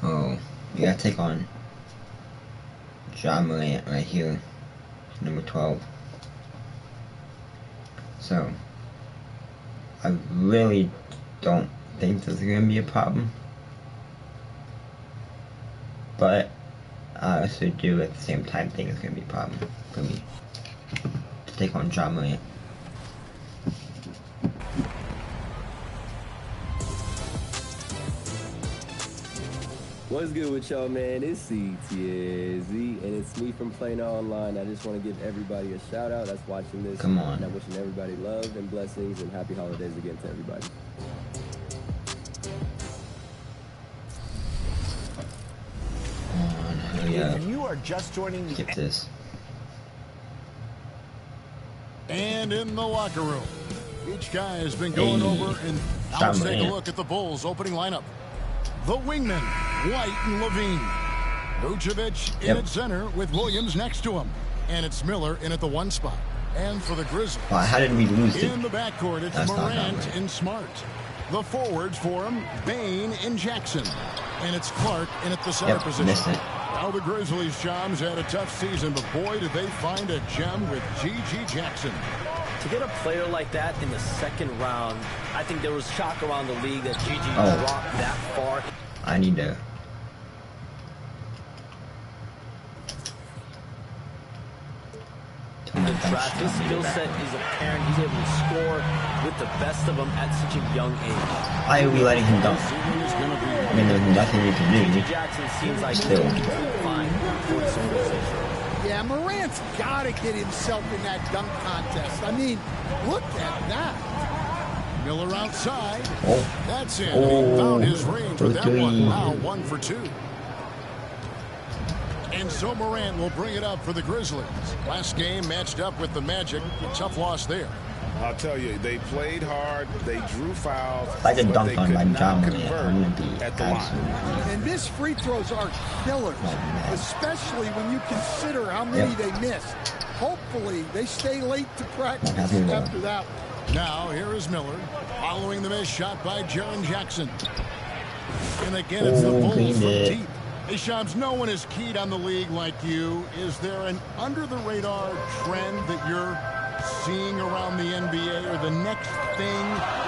Oh, we gotta take on Ja Morant right here, number 12. So, I really don't think this is gonna be a problem. But I also do at the same time think it's gonna be a problem for me to take on Ja Morant. What's good with y'all, man? It's CTZ, and it's me from Playing Online. I just want to give everybody a shout out that's watching this. Come on. And I'm wishing everybody love and blessings and happy holidays again to everybody. Yeah. If you are just joining the Skip this. And in the locker room, each guy has been going over, and now let's take a look at the Bulls' opening lineup. The wingmen, White and Levine. Vucevic in at center with Williams next to him. And it's Miller in at the 1 spot. And for the Grizzlies, Wow, how did we lose it? in the backcourt, it's Morant and Smart. The forwards for him, Bain and Jackson. And it's Clark in at the center position. Missed it. Now the Grizzlies, Shams, had a tough season, but boy, did they find a gem with G.G. Jackson. To get a player like that in the second round, I think there was shock around the league that G.G. dropped that far. I need to... The draft, his skill set is apparent. He's able to score with the best of them at such a young age. Why are we letting him dunk? I mean, there's nothing we can do. Jackson seems like Still. fine for this organization. Yeah, Morant's got to get himself in that dunk contest. I mean, look at that. Miller outside. Oh. That's it. He found his range with that one. Wow, 1 for 2. And so Morant will bring it up for the Grizzlies. Last game matched up with the Magic. A tough loss there. I'll tell you, they played hard, they drew fouls, If I could dunk on my Ja Morant, I'm gonna be at the line. absolutely... And missed free throws are killers, especially when you consider how many they missed. Hopefully, they stay late to practice after that. Now, here is Miller, following the missed shot by Jaren Jackson. And again, it's the Bulls from deep. Hey, Shams, no one is keyed on the league like you. Is there an under-the-radar trend that you're seeing around the NBA, or the next thing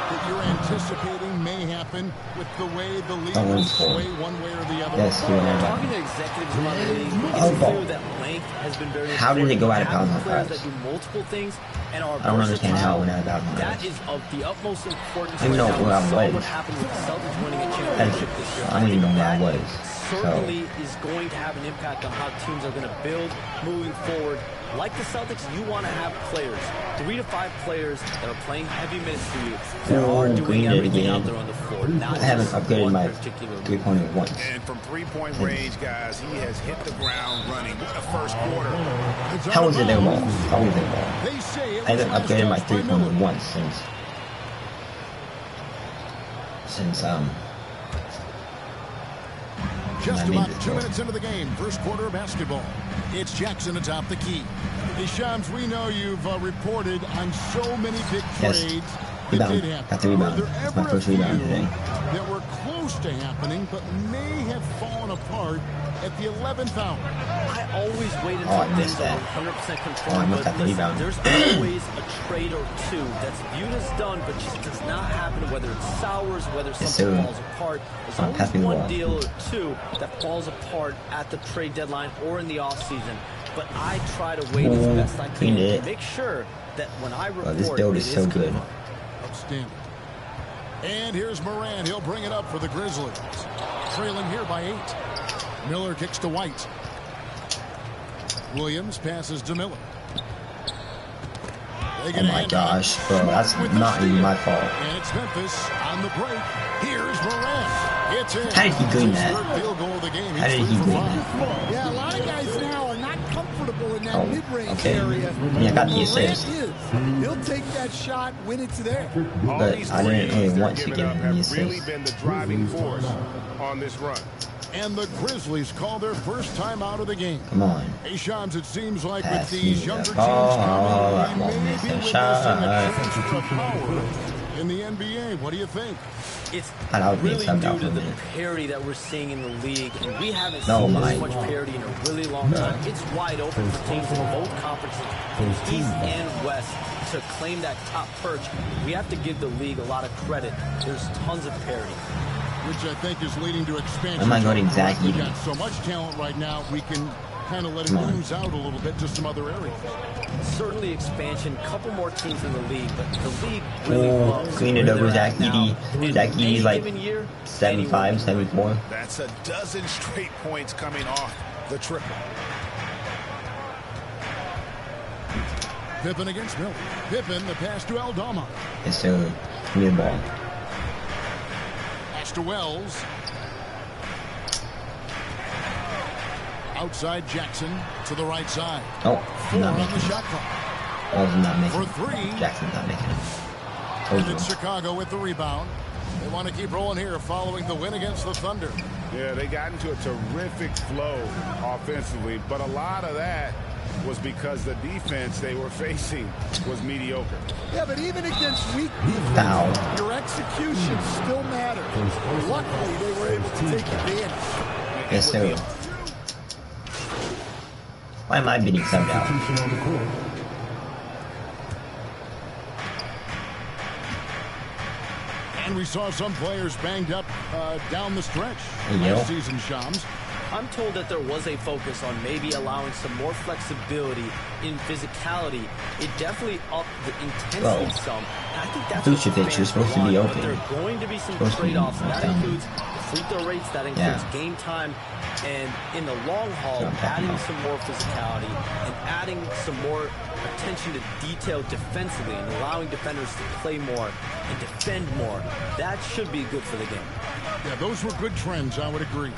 that you're anticipating may happen with the way the league will sway one way or the other? Yes, Talking to executives around the league, it's clear that length has been very important. How did it go out of bounds on players fouls? that do multiple things and are I don't understand how it went out of bounds on That fouls. is of the utmost importance. I don't even know where I was. What happened with the Celtics winning a championship this year? I don't even know where I was. Certainly is going to have an impact on how teams are going to build moving forward. Like the Celtics, you want to have players, 3 to 5 players that are playing heavy minutes for you, that are doing everything out there on the floor. I haven't upgraded my three-pointer once. And from three-point range, guys, he has hit the ground running the first quarter. How is it their ball? How is it their ball? I haven't upgraded my three-pointer once since Just about 2 minutes into the game, first quarter of basketball. It's Jackson atop the key. Hey, Shams, we know you've reported on so many big trades that did happen. Got the rebound. That's my first rebound today. That were close to happening, but may have fallen apart at the 11th hour. I always wait until things are 100% controlled, but listen, there's always a trade or two that's viewed as done, but just does not happen, whether it's sours, whether something falls apart. There's always one deal or two that falls apart at the trade deadline or in the offseason. But I try to wait as best I can to make sure that when I report, this build is so good. Outstanding. And here's Morant. He'll bring it up for the Grizzlies. Trailing here by 8. Miller kicks to White. Williams passes to Miller. Oh my gosh, bro, that's not even my fault. And it's Memphis on the break. Here's Morant. It's in. How did he green that? How did he green that? Yeah, a lot of guys now are not comfortable in that mid-range area. Yeah, I got the assist. He'll take that shot when it's there. But I didn't really want to give him the assist. Really been the driving force on this run. And the Grizzlies call their first time out of the game. Come on. Hey, Shams, it seems like Pass with these younger teams coming, they may be witnessing a transfer of power in the NBA. What do you think? It's really due to the parity that we're seeing in the league, and we haven't seen this much parity in a really long time. It's wide open for teams in both conferences, East and West, to claim that top perch. We have to give the league a lot of credit. There's tons of parity. Which I think is leading to expansion. I'm not going Zach We've got so much talent right now, we can kind of let it ooze out a little bit to some other areas. Certainly expansion, couple more teams in the league, but the league really loves clean it over Zach Edey. Zach Edey's like 75, 74. That's a dozen straight points coming off the triple. Pippen against Miller. Pippen, the pass to Aldama. Yes, sir. Give me the ball. Pass to Wells. Outside Jackson to the right side. Oh, 4 on the shot clock. Oh, not making For it. 3. Jackson's not making it. And it's Chicago with the rebound. They want to keep rolling here following the win against the Thunder. Yeah, they got into a terrific flow offensively, but a lot of that was because the defense they were facing was mediocre. Yeah, but even against weak defense, your execution still matters. Luckily, they were able to take advantage. Yes, sir. Why am I being subbed out? And we saw some players banged up down the stretch Hey, last season, Shams. I'm told that there was a focus on maybe allowing some more flexibility in physicality. It definitely upped the intensity some. And I think that's Vucevic, you're supposed to be open. But there are going to be some trade-offs. That includes the free throw rates, that includes game time, and in the long haul, adding some more physicality and adding some more attention to detail defensively and allowing defenders to play more and defend more. That should be good for the game. Yeah, those were good trends, I would agree.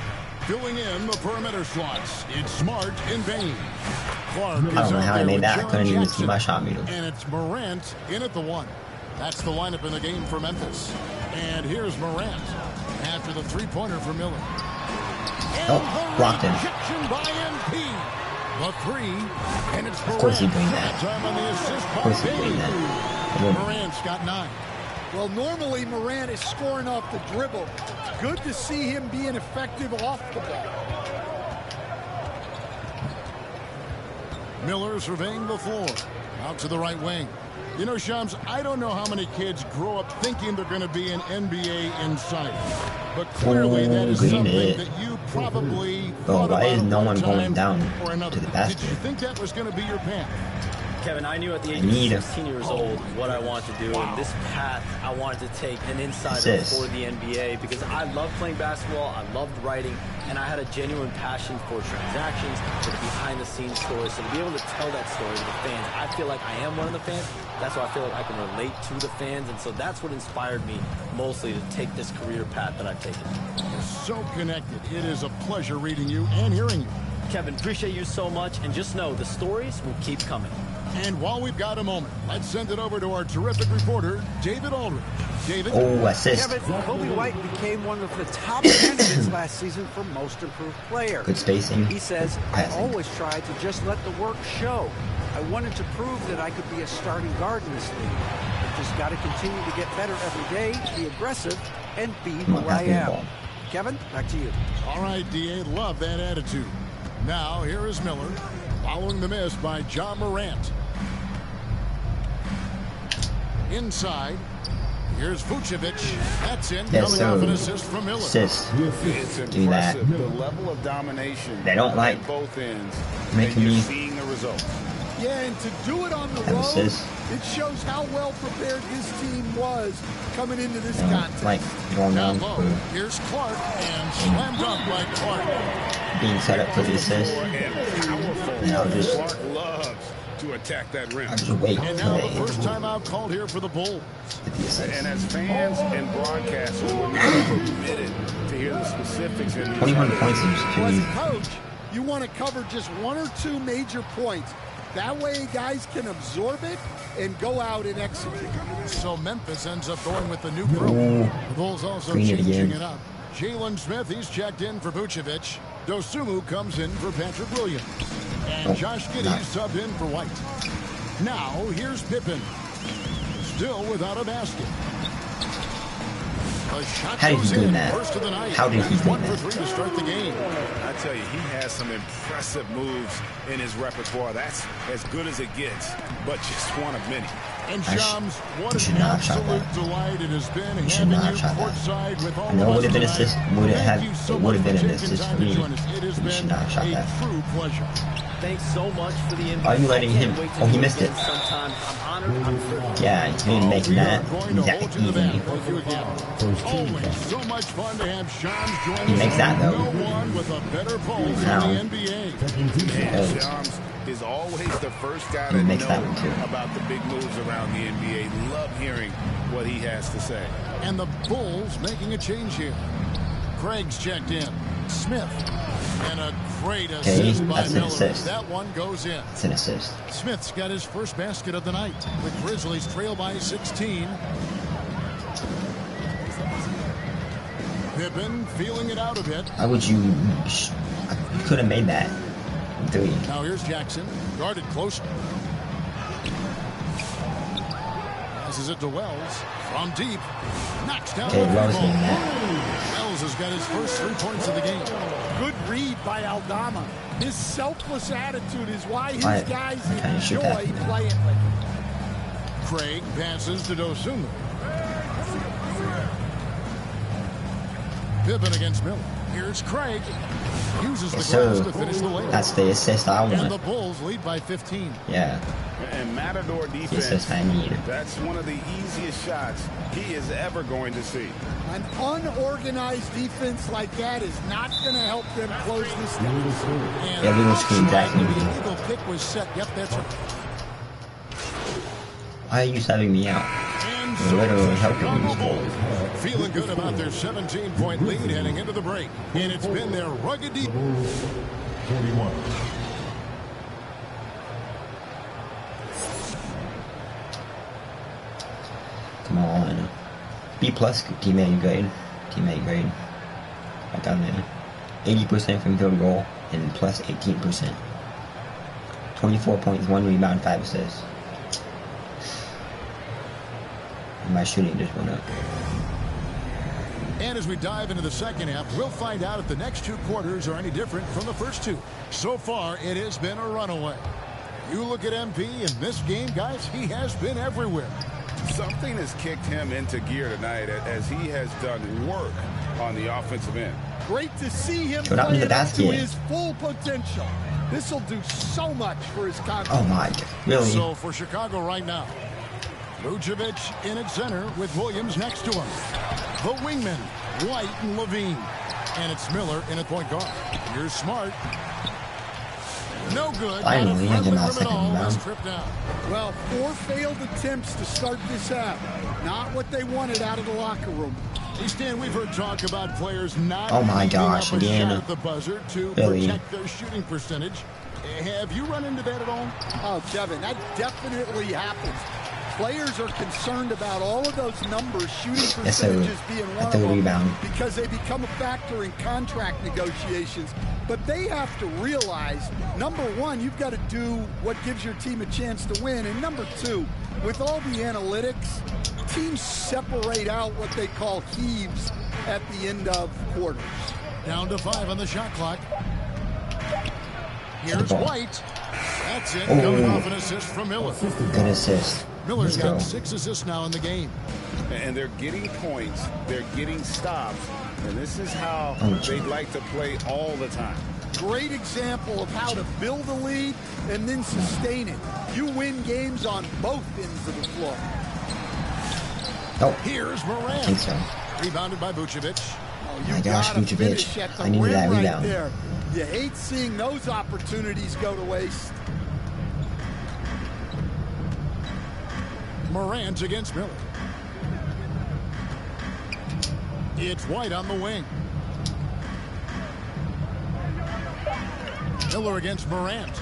Filling in the perimeter slots, it's Smart and Bain. Clark I don't know how I made that. I couldn't even see my shot meter. And it's Morant in at the 1. That's the lineup in the game for Memphis. And here's Morant after the three-pointer for Miller. Oh, blocked him. By MP. The 3, and it's Of course he's doing that. Time on the assist Of course he's by doing Bain. that. Morant's got 9. Well, normally Morant is scoring off the dribble. Good to see him being effective off the ball. Miller surveying the floor. Out to the right wing. You know, Shams, I don't know how many kids grow up thinking they're going to be an NBA insider. But clearly that is something that you probably thought why is about no one one going down or another. to the basket? Did you think that was going to be your path? Kevin, I knew at the age of 16 years old what I wanted to do, and this path I wanted to take an insider for the NBA because I loved playing basketball, I loved writing, and I had a genuine passion for transactions, for the behind-the-scenes stories. So to be able to tell that story to the fans, I feel like I am one of the fans. That's why I feel like I can relate to the fans, and so that's what inspired me mostly to take this career path that I've taken. You're so connected. It is a pleasure reading you and hearing you. Kevin, appreciate you so much, and just know the stories will keep coming. And while we've got a moment, let's send it over to our terrific reporter, David Aldridge. David? Oh, assist. Kevin, Kobe White became one of the top candidates last season for Most Improved Player. Good spacing. He says, I always tried to just let the work show. I wanted to prove that I could be a starting guard in this league. I've just got to continue to get better every day, be aggressive, and be who I am. Kevin, back to you. All right, D.A., love that attitude. Now, here is Miller, following the miss by John Morant. Inside, here's Vucevic. That's in. Yes, coming off an assist from Miller. Assist. It's Do that. impressive, the level of domination They don't like at both ends. making and you're me seeing the results. Yeah, and to do it on the have road, assists. it shows how well prepared his team was coming into this contest. Like going Down down low. for Here's Clark, and slam dunk by Clark. being set up for the assist. And I'll just Clark loves to attack that rim. I'll just wait And for now the the first timeout called here for the Bulls. assist. And as fans and broadcasters, we're not permitted to hear the specifics in these 21 games. points is Well, too as easy. a coach, you want to cover just 1 or 2 major points. That way guys can absorb it and go out and execute. So Memphis ends up going with the new group. The Bulls also Green it changing again. it up. Jalen Smith, he's checked in for Vucevic. Dosumu comes in for Patrick Williams. And Josh Giddey subbed in for White. Now, here's Pippen. Still without a basket. How did he do that? How did he do that? To start the game. I tell you, he has some impressive moves in his repertoire. That's as good as it gets, but just one of many. And Shams, what an absolute delight it has been having you courtside with all of us. No, would have been assist. Would it have? It would have been an assist for me. You should not have shot that. True pleasure. Thanks so much for the invite. Are you letting him? Oh, he missed it. Sometime. I'm honored. I'm thrilled. Yeah, he didn't make that. That easy. Always so much fun to have Shams join us. He makes that though. No one with a better pulse in the NBA. And Shams is always the first guy to know about the big moves around the NBA. Love hearing what he has to say. And the Bulls making a change here. Craig's checked in. Smith. And a great assist by Miller. That one goes in. It's an assist. Smith's got his first basket of the night. The Grizzlies trail by 16. Pippen feeling it out a bit. How would you? You could have made that. 3. Now here's Jackson, guarded close. Passes it to Wells from deep. Knocks down. Okay, Wells getting that. Wells has got his first 3 points of the game. Good read by Aldama. His selfless attitude is why his guys enjoy playing with him. Craig passes to Dosunmu. Pippen against Miller. Here's Craig. Uses the glass to finish the layup. That's the assist I want. And the Bulls lead by 15. Yeah. And Matador defense, the assist I need. That's one of the easiest shots he is ever going to see. An unorganized defense like that is not going to help them close this down. Yeah, little screen exactly. The illegal pick was set. Yep, that's right. Why are you subbing me out? You're literally helping these Bulls. Feeling good about their 17-point lead heading into the break. And it's been their rugged deep. 41. Come on. B+ teammate grade. Teammate grade. I got there. 80% from field goal and plus 18%. 24 points, 1 rebound, 5 assists. And my shooting just went up. And as we dive into the second half, we'll find out if the next 2 quarters are any different from the first 2. So far, it has been a runaway. You look at MP in this game, guys, he has been everywhere. Something has kicked him into gear tonight as he has done work on the offensive end. Great to see him play up to his full potential. This will do so much for his confidence. Oh my God, really? So for Chicago right now, Vucevic in at center with Williams next to him. The wingmen, White and Levine. And it's Miller in at point guard. Here's Smart. No good. Finally, I did not second round. Well, 4 failed attempts to start this half. Not what they wanted out of the locker room. Hey Stan, we've heard talk about players not oh my gosh, again. At the buzzer to protect their shooting percentage. Have you run into that at all? Oh, Devin, that definitely happens. Players are concerned about all of those numbers, shooting percentages being one of them, because they become a factor in contract negotiations. But they have to realize, number one, you've got to do what gives your team a chance to win. And number two, with all the analytics, teams separate out what they call heaves at the end of quarters. Down to 5 on the shot clock. Here's White. That's it. Coming off an assist from Miller. Good assist. Miller's got 6 assists now in the game. And they're getting points. They're getting stops. And this is how they'd like to play all the time. Great example of how to build a lead and then sustain it. You win games on both ends of the floor. Oh, here's Morant. I think so. Rebounded by Vucevic. Oh my gosh, Vucevic. I needed that rebound. There. You hate seeing those opportunities go to waste. Morant against Miller. It's White on the wing. Miller against Morant.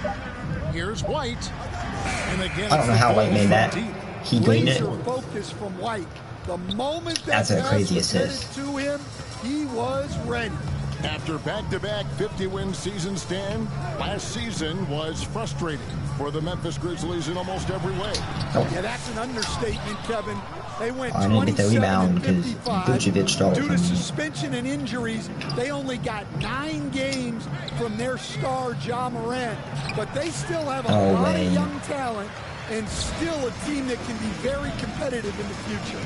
Here's White. And again, I don't know how White made that. He greened it. Focus from White. The moment that's a crazy assist. To him, he was ready. After back-to-back 50-win seasons, Stan, last season was frustrating. for the Memphis Grizzlies in almost every way. Oh. Yeah, that's an understatement, Kevin. They went I didn't get the rebound because Vucevic stole it due from to me. suspension and injuries. They only got 9 games from their star, Ja Morant, but they still have a lot of young talent and still a team that can be very competitive in the future.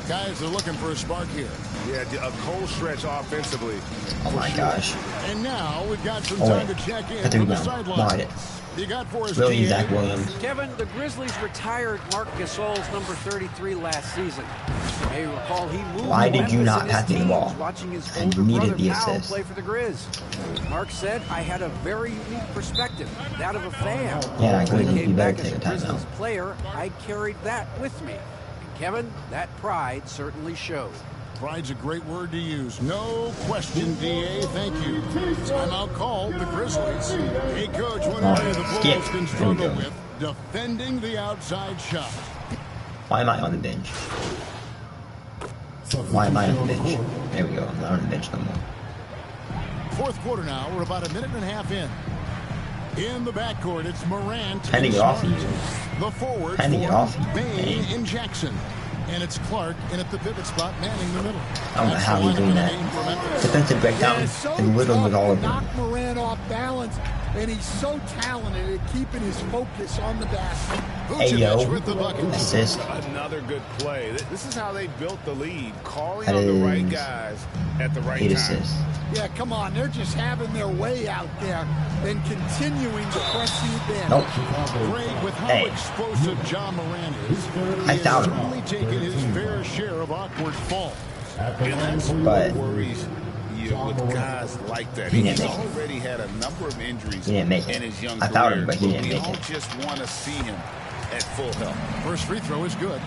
Guys are looking for a spark here. Yeah, a cold stretch offensively. Oh my gosh. And now we've got some time to check in from the sideline. No, I didn't. You got for us, Really, Zach Williams. Kevin, the Grizzlies retired Marc Gasol's number 33 last season. You may recall he moved. Why did you not pass me the ball? Watching his And older needed brother the Powell assist. play for the Grizz. Mark said, "I had a very unique perspective, that of a fan. Yeah, When I Grizzlies, came you better back take as a a timeout. Grizzlies player, I carried that with me." And Kevin, that pride certainly showed. Pride's a great word to use. No question, D.A. Thank you. Timeout called the Grizzlies. Hey, Coach, one area the Bulls can struggle with, defending the outside shot. Why am I on the bench? Why am I on the bench? There we go. I'm not on the bench no more. Fourth quarter now. We're about a minute and a half in. In the backcourt, it's Morant. Trying to get off you. The forward Trying to get off you. Bain and Jackson. And it's Clark in at the pivot spot, manning the middle. I don't know how he's doing that. Defensive breakdown. And Woodland was all over him. Knock Morant off balance, and he's so talented at keeping his focus on the basket. Hey, yo. With the bucket. Assist. Another good play. This is how they built the lead, calling on the right guys at the right 8 time. assists. Yeah, come on. They're just having their way out there and continuing to press the advantage. Nope. Greg, with how explosive Ja Morant is, I he fouled has him. only taken his fair share of awkward falls. And that's But what worries you with guys like that. he didn't He's make it. already had a number of injuries He didn't make it. in his young I fouled career. him, but he didn't we make don't it. just want to see him at full health. First free throw is good.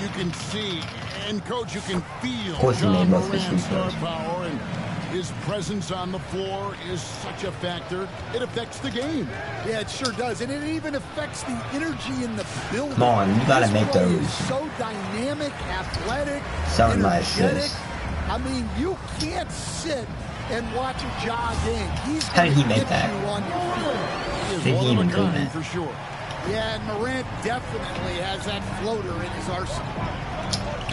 You can see, and Coach, you can feel Of course he Ja made most of his free Morant's star throws. power, and his presence on the floor is such a factor. It affects the game. Yeah, it sure does. And it even affects the energy in the building. Come on, you gotta This make player those. is so dynamic, athletic, Selling my energetic. assists. I mean, you can't sit and watch a Ja game. He's How did he gonna make get that? you on your feet. He is Did he one even of a do kind that? for sure. Yeah, and Morant definitely has that floater in his arsenal.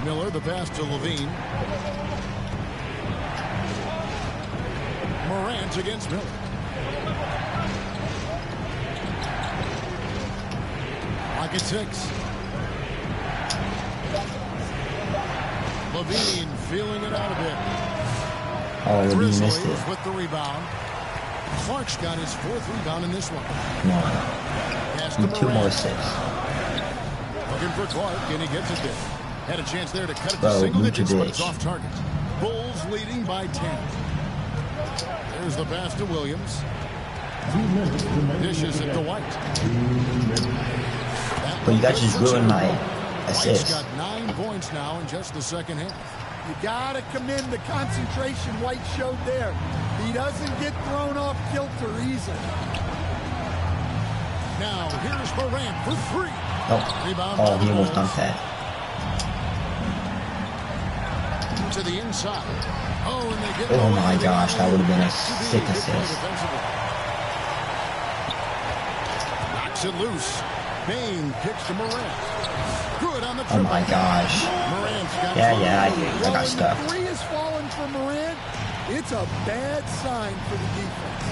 Miller, the pass to Levine. Morant against Miller. Lock at 6. Levine feeling it out a bit. Oh, Levine missed Grizzlies it. with the rebound. Clark's got his 4th rebound in this one. Come on. Pass to Need 2 more Morant. assists. Looking for Clark, and he gets it there. Had a chance there to cut it Bro, to single digits, but Vucevic. it's off target. Bulls leading by 10. There's the pass to Williams. Dishes it to White. But you guys just ruined my White's assist. got 9 points now in just the second half. You got to commend the concentration White showed there. He doesn't get thrown off kilter easily. Now, here's Morant for 3. Oh, Rebound oh by he the almost Bulls. dunked that. To the inside. Oh, and they get Oh away. my gosh, that would have been a To be sick good assist. defensively. Knocks it loose. Bain kicks to Morant. Good on the Oh triple. my gosh. Morant's got Yeah, five. I got stuck. When 3 is falling for Morant, it's a bad sign for the defense.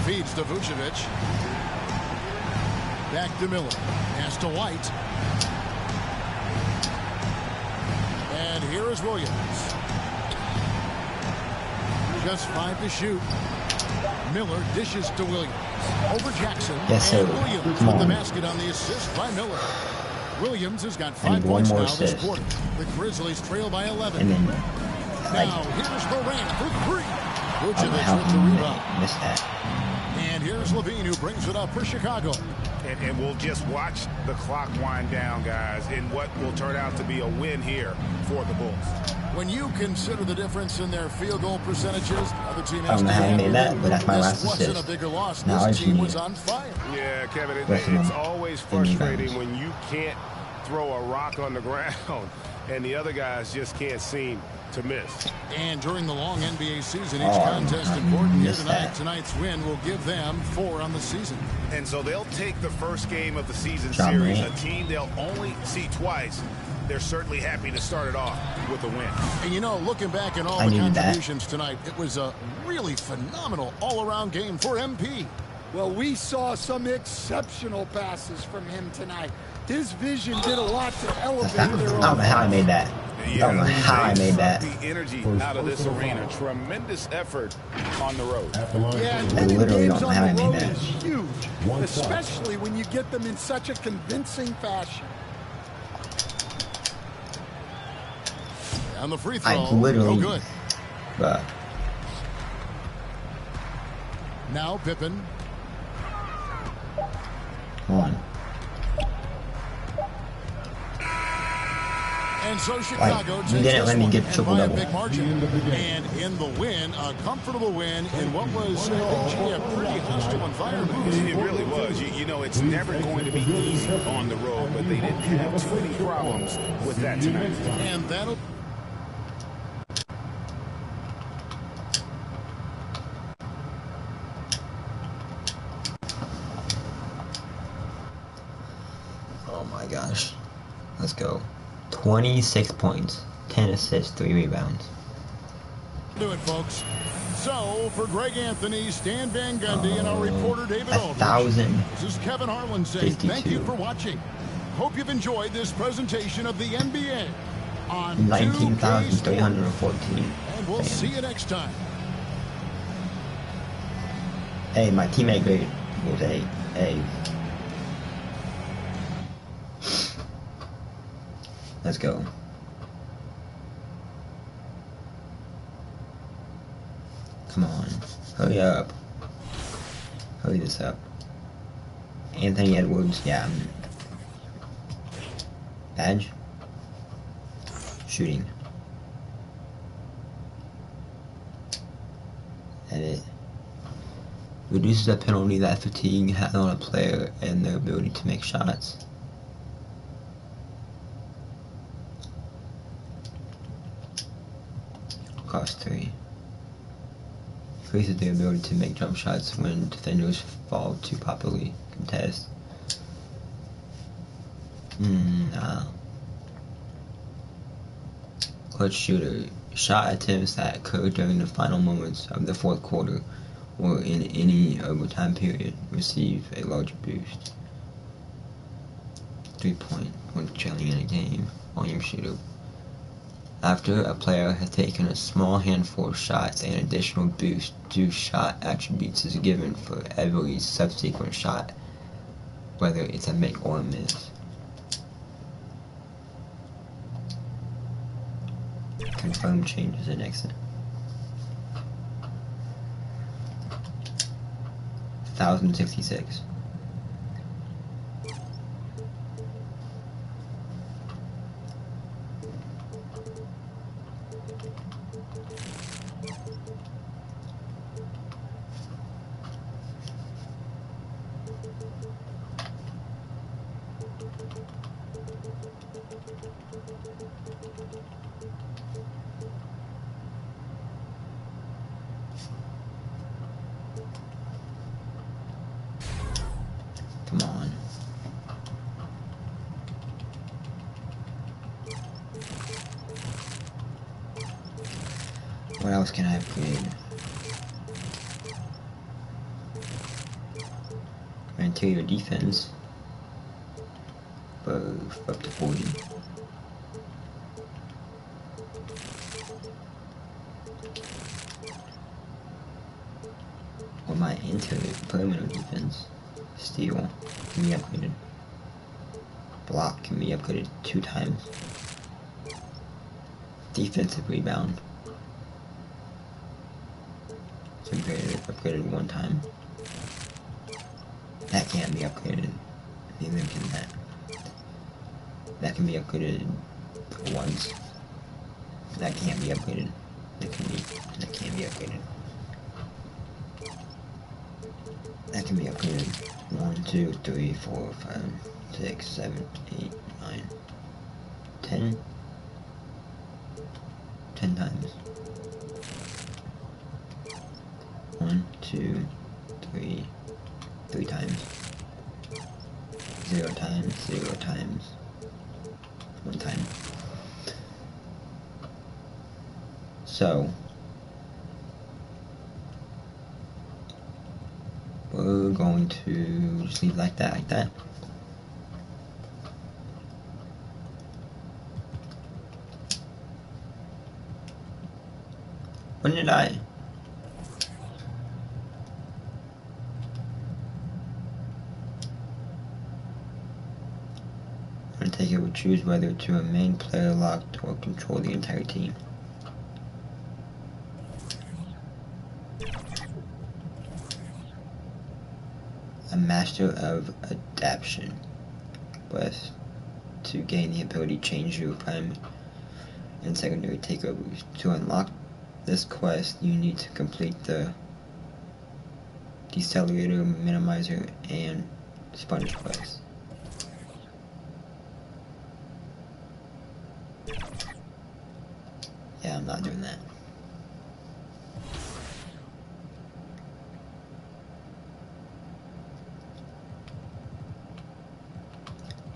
Feeds to Vucevic. Back to Miller. Pass to White. And here is Williams. Just 5 to shoot. Miller dishes to Williams. Over Jackson. Yes, sir. And Williams Come with the on. basket on the assist by Miller. Williams has got I need 5 one points more now this assist. quarter. The Grizzlies trail by 11. And then, Now, here's Morant for 3. I don't know Vucevic how with the he rebound. missed that. And here's Levine who brings it up for Chicago. And we'll just watch the clock wind down, guys, in what will turn out to be a win here for the Bulls. When you consider the difference in their field goal percentages, the other team I has don't know to how he handle made that, but that's my this last wasn't assist. a bigger loss. Now I This just team need was on fire. Yeah, Kevin, Rest of it's them always in rebounds. frustrating when you can't throw a rock on the ground and the other guys just can't seem to miss. And during the long NBA season, each contest important here tonight. Tonight's win will give them 4 on the season. And so they'll take the first game of the season series, a team they'll only see twice. They're certainly happy to start it off with a win. And you know, looking back at all the contributions tonight, it was a really phenomenal all-around game for MP. Well, we saw some exceptional passes from him tonight. His vision did a lot to elevate their offense. I don't know how I made that. I don't know how I made that. The energy out of this arena. Tremendous effort on the road. Yeah, and I literally don't know how I made that. that. Is huge, especially when you get them in such a convincing fashion. On the free throw, I literally, no good. Bruh. Now Pippen. Come on. And so Chicago takes you didn't let me get triple double. Big margin. And in the win, a comfortable win in what was, I think, a pretty hostile environment. It really was. You know, it's never going to be easy on the road, but they didn't have too many problems with that tonight. And that'll... Oh my gosh. Let's go. 26 points, 10 assists, 3 rebounds. Do it, folks. So, for Greg Anthony, Stan Van Gundy, and our reporter David Aldridge, 1,000. this is Kevin Harlan saying thank you for watching. Hope you've enjoyed this presentation of the NBA on 19,314. And we'll see you next time. Hey, my teammate grade was A. Let's go. Come on. Hurry up. Hurry this up. Anthony Edwards, yeah. Badge. Shooting. Edit. Reduces the penalty that fatigue has on a player and their ability to make shots. Cost 3. Increases the ability to make jump shots when defenders fall too popularly contest. Nah. Clutch shooter. Shot attempts that occur during the final moments of the fourth quarter or in any overtime period receive a larger boost. 3-point when trailing in a game. Volume shooter. After a player has taken a small handful of shots, an additional boost to shot attributes is given for every subsequent shot, whether it's a make or a miss. Confirm changes in exit. 1,066. Come on. What else can I upgrade? Interior defense. Both up to 40. Or my interior perimeter defense. Steal can be upgraded. Block can be upgraded 2 times. Defensive rebound. It's upgraded 1 time. That can't be upgraded. Neither can that. That can be upgraded once. That can't be upgraded. That can't be upgraded. That can be upgraded 1, 2, 3, 4, 5, 6, 7, 8, 9, 10. 10 times. 1, 2, 3, 3 times. 0 times, 0 times. 1 time. So we're going to just leave like that, like that. When did I? Undertaker would choose whether to remain player locked or control the entire team. A master of adaptation was to gain the ability to change your prime and secondary takeovers. To unlock this quest, you need to complete the Decelerator, Minimizer, and Sponge quest. Yeah, I'm not doing that.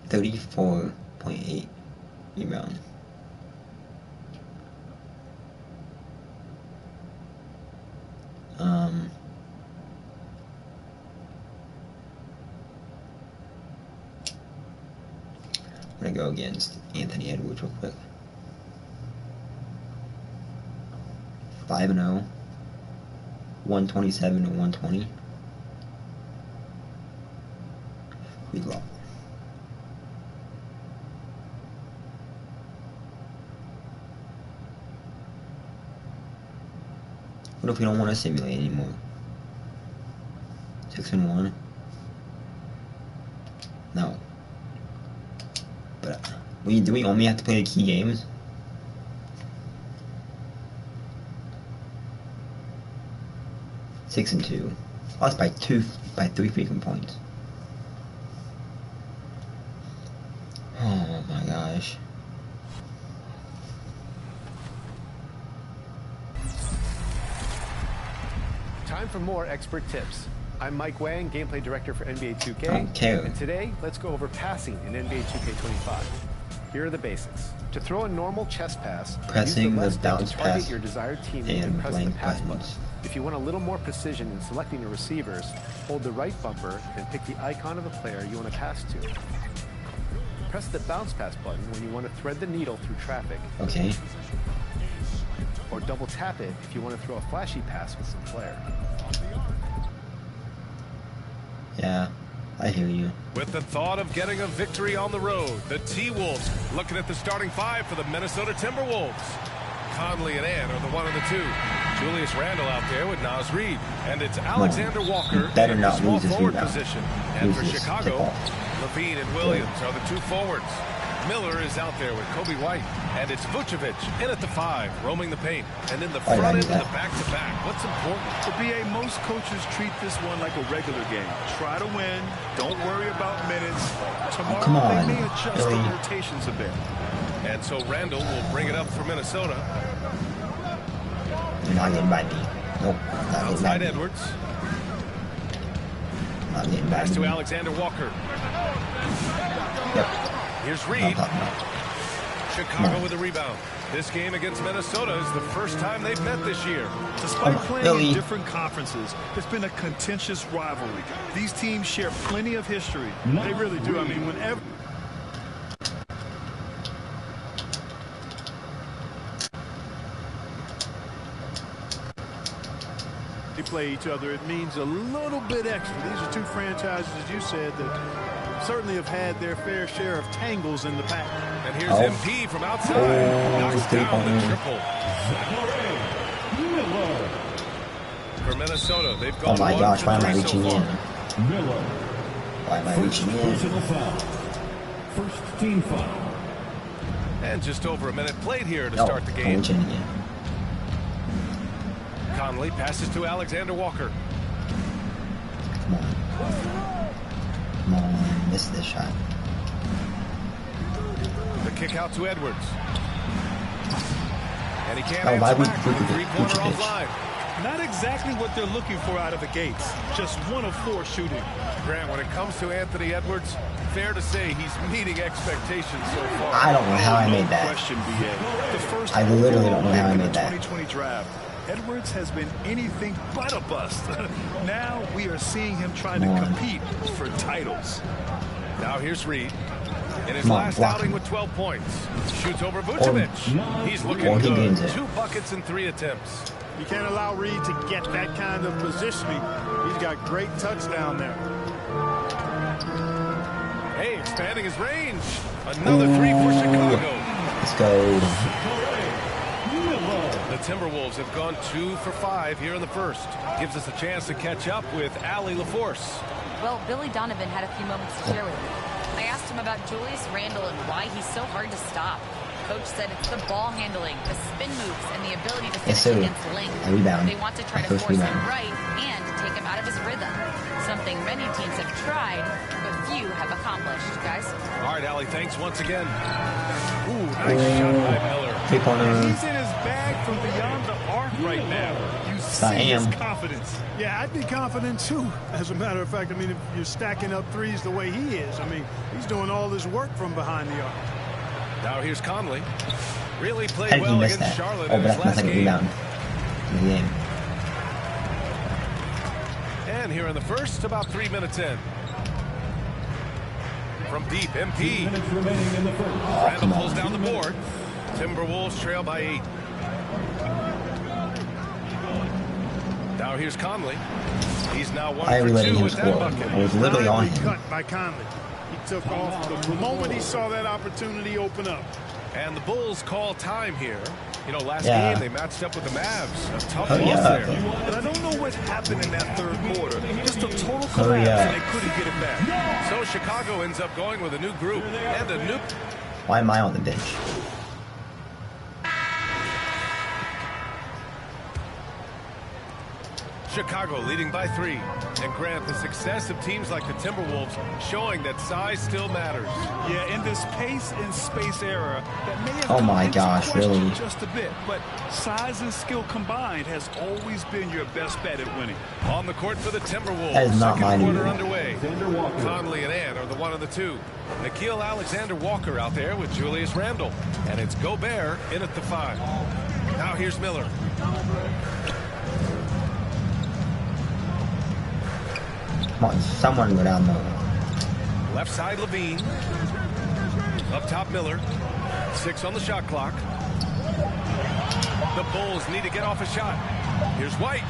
$34.8 rebound. I'm gonna go against Anthony Edwards real quick. 5-0, 127 to 120. We lost. What if we don't want to simulate anymore? 6-1. No. But do we only have to play the key games? Six and 2. Lost by 3 freaking points. Oh my gosh. Time for more expert tips. I'm Mike Wang, gameplay director for NBA 2K. And today, let's go over passing in NBA 2K25. Here are the basics. To throw a normal chest pass, pressing use the bounce to target pass your desired teammate and press the pass button. buttons. If you want a little more precision in selecting your receivers, hold the right bumper and pick the icon of the player you want to pass to. Press the bounce pass button when you want to thread the needle through traffic. Okay. Or double tap it if you want to throw a flashy pass with some flair. Yeah, I hear you. With the thought of getting a victory on the road, the T-Wolves looking at the starting 5 for the Minnesota Timberwolves. Conley and Ant are the 1 and the 2. Julius Randle out there with Naz Reid. And it's Alexander Walker in the small forward position. And for Chicago, Levine and Williams are the 2 forwards. Miller is out there with Kobe White. And it's Vucevic in at the 5, roaming the paint. And in the front end of the back-to-back. What's important? For BA, most coaches treat this one like a regular game. Try to win. Don't worry about minutes. Tomorrow they may adjust the rotations a bit. And so Randall will bring it up for Minnesota. You're not getting by me. Nope. Outside Edwards. Not getting by Pass me. to Alexander Walker. Yep. Here's Reid. Chicago with a rebound. This game against Minnesota is the first time they've met this year. Despite playing in different conferences, it's been a contentious rivalry. These teams share plenty of history. They really do. I mean, whenever they play each other, it means a little bit extra. These are 2 franchises, as you said, that certainly have had their fair share of tangles in the past. And here's MP from outside. Knocks down the triple. For Minnesota, they've gone. Oh my gosh, why am I so reaching in? Why am I reaching in? First team foul. And just over a minute played here to start the game. I'm reaching again. Conley passes to Alexander Walker. Come on. Come on, miss this shot. The kick out to Edwards. And he can't answer back from the three-pointer offline. Not exactly what they're looking for out of the gates. Just 1 of 4 shooting. Grant, when it comes to Anthony Edwards, fair to say he's meeting expectations so far. I don't know how I made that. I literally don't know how I made that. 2020 draft. Edwards has been anything but a bust. Now we are seeing him trying to compete for titles. Now here's Reed. In his last outing with 12 points. Shoots over Vucevic. He's looking good. 2 buckets in 3 attempts. You can't allow Reed to get that kind of positioning. He's got great touch down there. Hey, expanding his range. Another 3 for Chicago. Let's go. The Timberwolves have gone 2 for 5 here in the first. Gives us a chance to catch up with Allie LaForce. Well, Billy Donovan had a few moments to share with me. I asked him about Julius Randle and why he's so hard to stop. Coach said it's the ball handling, the spin moves, and the ability to finish against length. They want to try to force him right and to take him out of his rhythm. Something many teams have tried, but few have accomplished, guys. All right, Allie, thanks once again. Ooh, nice shot by Miller. He's in his bag from beyond the arc right now. You see his confidence. Yeah, I'd be confident too. As a matter of fact, I mean, if you're stacking up threes the way he is, I mean, he's doing all this work from behind the arc. Now here's Conley. Really played well against Charlotte in his last game. And here in the first, about 3 minutes in. From deep, MP. Randle pulls down the board. Timberwolves trail by 8. Now here's Conley. He's now 1 for 2 with that bucket. I was literally on him. Cut by Conley. He took off the moment he saw that opportunity open up. And the Bulls call time here. You know, last game they matched up with the Mavs. A tough loss there. But I don't know what happened in that third quarter. Just a total collapse and they couldn't get it back. So Chicago ends up going with a new group and a new... Why am I on the bench? Chicago leading by 3. And Grant, the success of teams like the Timberwolves showing that size still matters. Yeah, in this pace and space era, that may have oh my gosh, really? Just a bit, but size and skill combined has always been your best bet at winning. On the court for the Timberwolves. That is not second quarter underway. Conley and Ant are the 1 and the 2. Nickeil Alexander-Walker out there with Julius Randle. And it's Gobert in at the 5. Now here's Miller. Come on, someone go down there. Left side, Levine. Up top, Miller. 6 on the shot clock. The Bulls need to get off a shot. Here's White.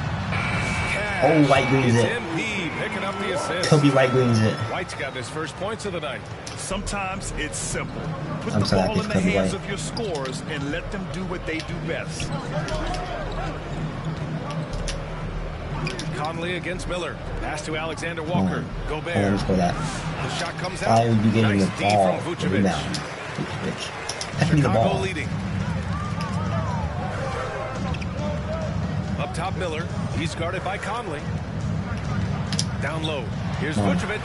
Oh, White greens it. MP picking up the assist. Kobe White greens it. White's got his first points of the night. Sometimes it's simple. Put the ball in the hands of your scorers and let them do what they do best. Conley against Miller. Pass to Alexander Walker. Gobert. Let's go that. The shot comes out. I would be getting nice the ball. from Vucevic. Chicago leading. Up top, Miller. He's guarded by Conley. Down low. Here's Vucevic.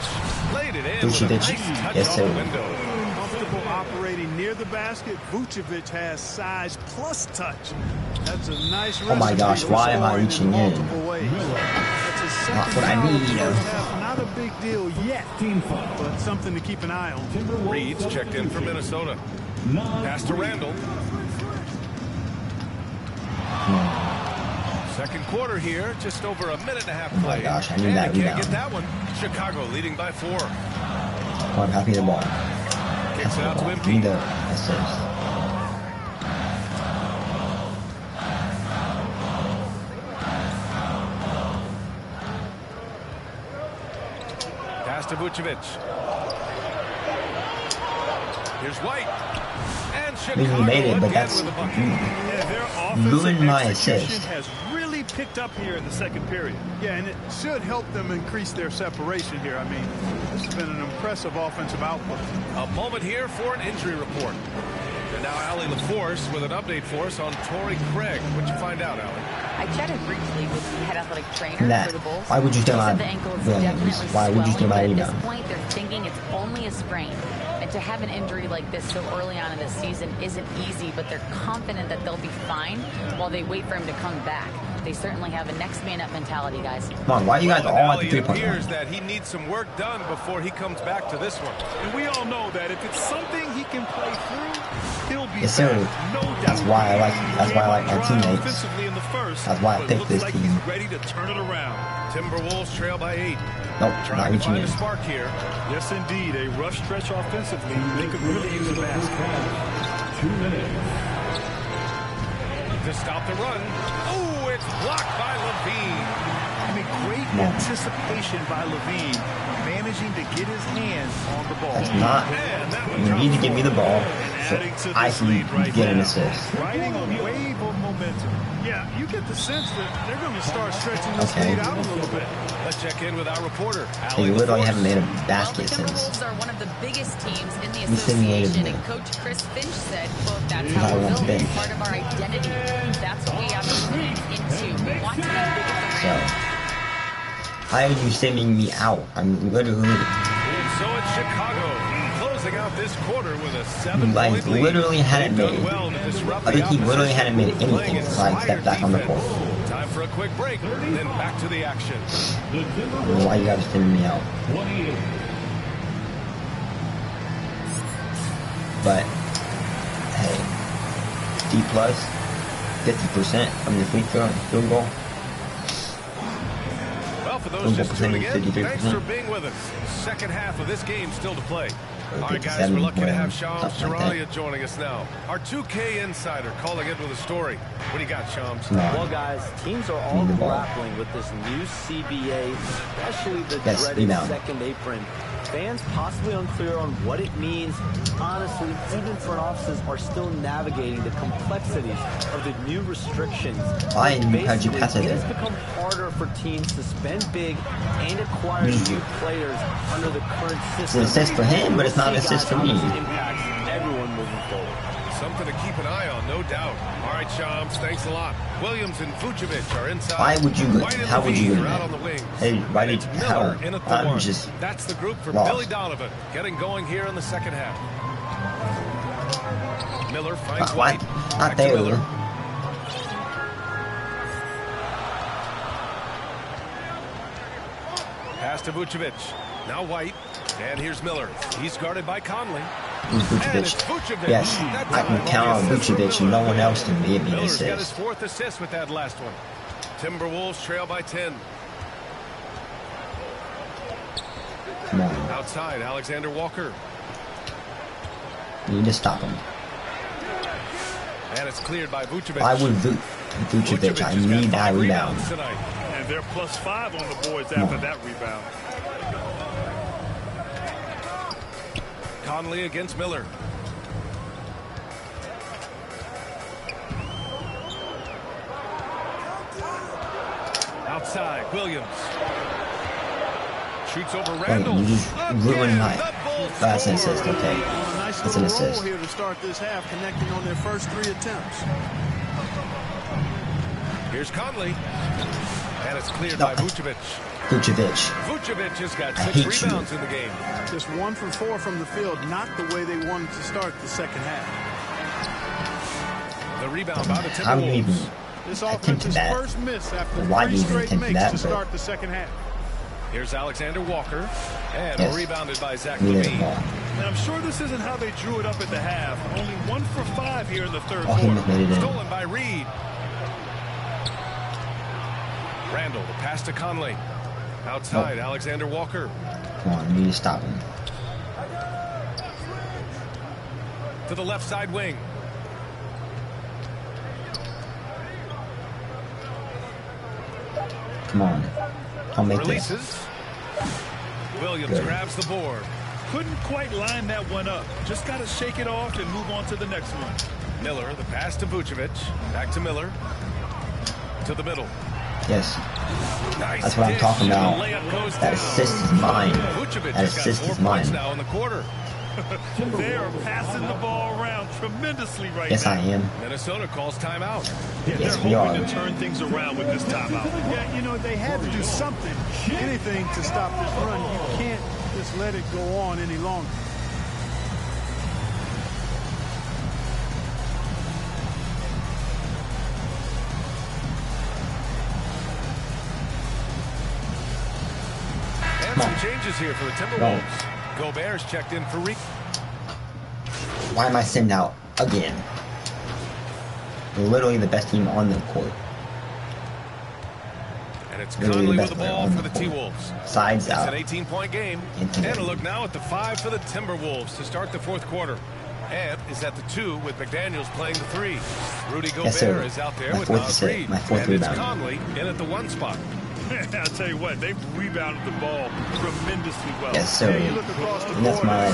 Laid it in with a nice touch on the window. Comfortable operating near the basket. Vucevic has size plus touch. That's a nice. Oh my gosh, why am I reaching in? Not what I need. Not a big deal yet, but something to keep an eye on. Reed's checked in for Minnesota. Pass to Randle. Second quarter here, just over a minute and a half play. Oh my gosh, I need that rebound. Can't get that one. Chicago leading by 4. Oh, I'm happy the ball. Kicks it out to MP. Need the assist. Pass to Vucevic. Here's White. And Chicago he made it, but that's ruined my assist. Has really picked up here in the second period. Yeah, and it should help them increase their separation here. I mean, this has been an impressive offensive output. A moment here for an injury report. And now Allie LaForce with an update for us on Torrey Craig. What'd you find out, Allie? I chatted briefly with the head athletic trainer for the Bulls. Why would you still the ankle is definitely Why would you still swelling, not but at this point, they're thinking it's only a sprain. And to have an injury like this so early on in the season isn't easy, but they're confident that they'll be fine while they wait for him to come back. They certainly have a next man up mentality, guys. Come on, why are you guys all at the 3-point line? It appears that he needs some work done before he comes back to this one. And we all know that if it's something he can play through, he'll be yes, sir. No doubt. That's why I like my teammates. That's why I picked this team. Ready to turn it around. Timberwolves trail by 8. Nope, trying to find a spark here. Yes, indeed. A rough stretch offensively. They could really use a basket. 2 minutes. To stop the run. Oh, it's blocked by LaVine. I mean, great anticipation by LaVine, managing to get his hands on the ball. That's not. You need to give me the ball so I can get an assist. Riding a wave of momentum. Yeah, you get the sense that they're going to start stretching this lead out a little bit. Let's check in with our reporter. They literally haven't made a basket since. The Timberwolves are one of the biggest teams in the association, and Coach Chris Finch said, quote, that's how we're built. It's part of our identity. That's what we have to lean into. We want to be bigger than so, why are you sending me out? I'm literally... And so it's Chicago, closing out this quarter with a 7-point lead. Literally hadn't made... I think he literally hadn't made anything since I stepped back on the court. Time for a quick break, then back to the action. I don't know why you guys are sending me out. But, hey, D+, 50% from the field goal. Well, for those just tuning in, thanks for being with us. Second half of this game still to play. All right, guys, we're lucky to have Shams Charania joining us now. Our 2K insider calling in with a story. What do you got, Shams? Well, guys, teams are all grappling with this new CBA, especially the dreaded second apron. Fans possibly unclear on what it means. Honestly, even front offices are still navigating the complexities of the new restrictions. Why how'd you pass it? It has become harder for teams to spend big and acquire new players under the current system. It's an assist for him, but it's not an assist for me. Impacts everyone moving forward. Something to keep an eye on, no doubt. All right, Shams, thanks a lot. Williams and Vucevic are inside. Why would you? How would you? Out on the wings. Hey, why did you? How? I'm just. That's the group for lost. Billy Donovan, getting going here in the second half. Miller finds White. Not there. Miller. Pass to Vucevic. Now White. And here's Miller. He's guarded by Conley. Vucevic. Yes, I can count on Vucevic and no one else can give me an assist. Miller's got his 4th assist with that last one. Timberwolves trail by 10. Come on. Outside, Alexander Walker. You need to stop him. And it's cleared by Vucevic. I would Vucevic. I need that rebound. And they're +5 on the boards after that rebound. Conley against Miller. Outside, Williams. Shoots over Randall. You just ruined my... That's an assist, okay. That's an assist. Here to start this half, connecting on their first 3 attempts. Here's Conley. And it's cleared by Vucevic. Vucevic has got 6 rebounds in the game. Just 1 for 4 from the field, not the way they wanted to start the second half. The rebound by the Timberwolves. How do you even attempt that? Why do you even attempt that? To start the second half. Here's Alexander Walker, and rebounded by Zach LaVine. And I'm sure this isn't how they drew it up at the half. Only 1 for 5 here in the third quarter. Stolen by Reed. Randall, the pass to Conley. Outside, Alexander Walker. Come on, you need to stop him. To the left side wing. Come on. I'll make Releases. this. Williams grabs the board. Couldn't quite line that one up. Just got to shake it off and move on to the next one. Miller, the pass to Vucevic. Back to Miller. To the middle. Yes. That's what I'm talking about. That assist is mine. That assist is mine. Now in the quarter. They are passing the ball around tremendously right now. Yes, I am. Minnesota calls timeout. Yes, we are. To turn things around with this timeout. Yeah, you know, they had to do something, anything to stop this run. You can't just let it go on any longer. some changes here for the Timberwolves. Gobert's checked in for Reed. Why am I sent out again? Literally the best team on the court. And it's Conley with the ball for the T-Wolves. Sides out. It's an 18-point game. And a look now at the 5 for the Timberwolves to start the fourth quarter. Ant is at the 2 with McDaniels playing the 3. Rudy Gobert is out there with Naz Reid. And it's Conley in at the 1 spot. I'll tell you what, they've rebounded the ball tremendously well. Yes, sir. Yeah, you look across the board, that's my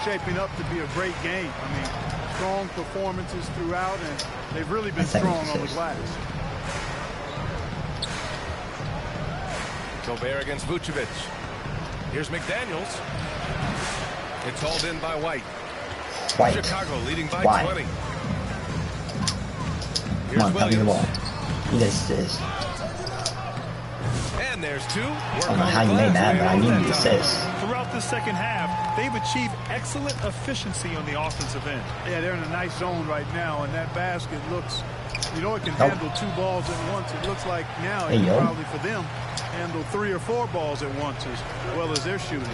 shaping up to be a great game. I mean, strong performances throughout, and they've really been strong on the glass. Gobert against Vucevic. Here's McDaniels. It's hauled in by White. Chicago leading by 20. Come on, copy the ball. He does this. And there's 2. I don't know how you made that, but I need the assist. Throughout the second half, they've achieved excellent efficiency on the offensive end. Yeah, they're in a nice zone right now, and that basket looks, you know, it can handle 2 balls at once. It looks like now it can probably, for them, handle 3 or 4 balls at once as well as they're shooting.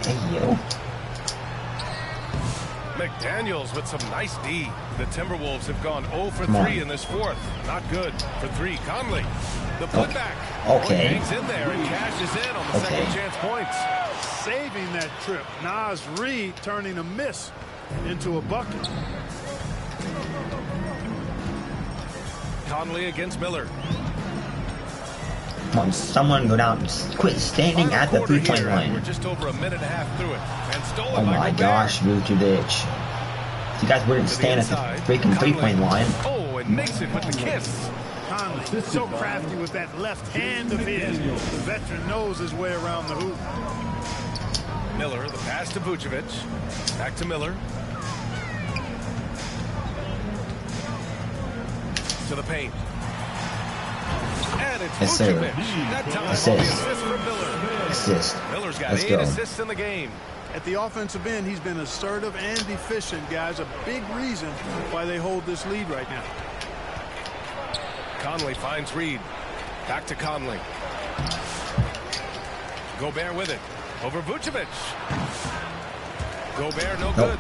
McDaniels with some nice D. The Timberwolves have gone 0 for 3 in this fourth. Not good for 3. Conley, the putback. Okay. Hangs in there and cashes in on the second chance points. Saving that trip. Naz Reid turning a miss into a bucket. Conley against Miller. Come on, someone go down. Quit standing at the 3-point line. We're just over a minute and a half through it. And stolen oh my gosh, Vucevic. If you guys wouldn't stand at the freaking 3-point line. Oh, and makes it with the kiss. Conley, so crafty with that left hand of his. The veteran knows his way around the hoop. Miller, the pass to Vucevic. Back to Miller. To the paint. And it's Vucevic. That time assist from Miller. Assist. Miller's got 8 assists in the game. At the offensive end, he's been assertive and efficient, guys. A big reason why they hold this lead right now. Conley finds Reid. Back to Conley. Gobert with it. Over Vucevic. Gobert no good.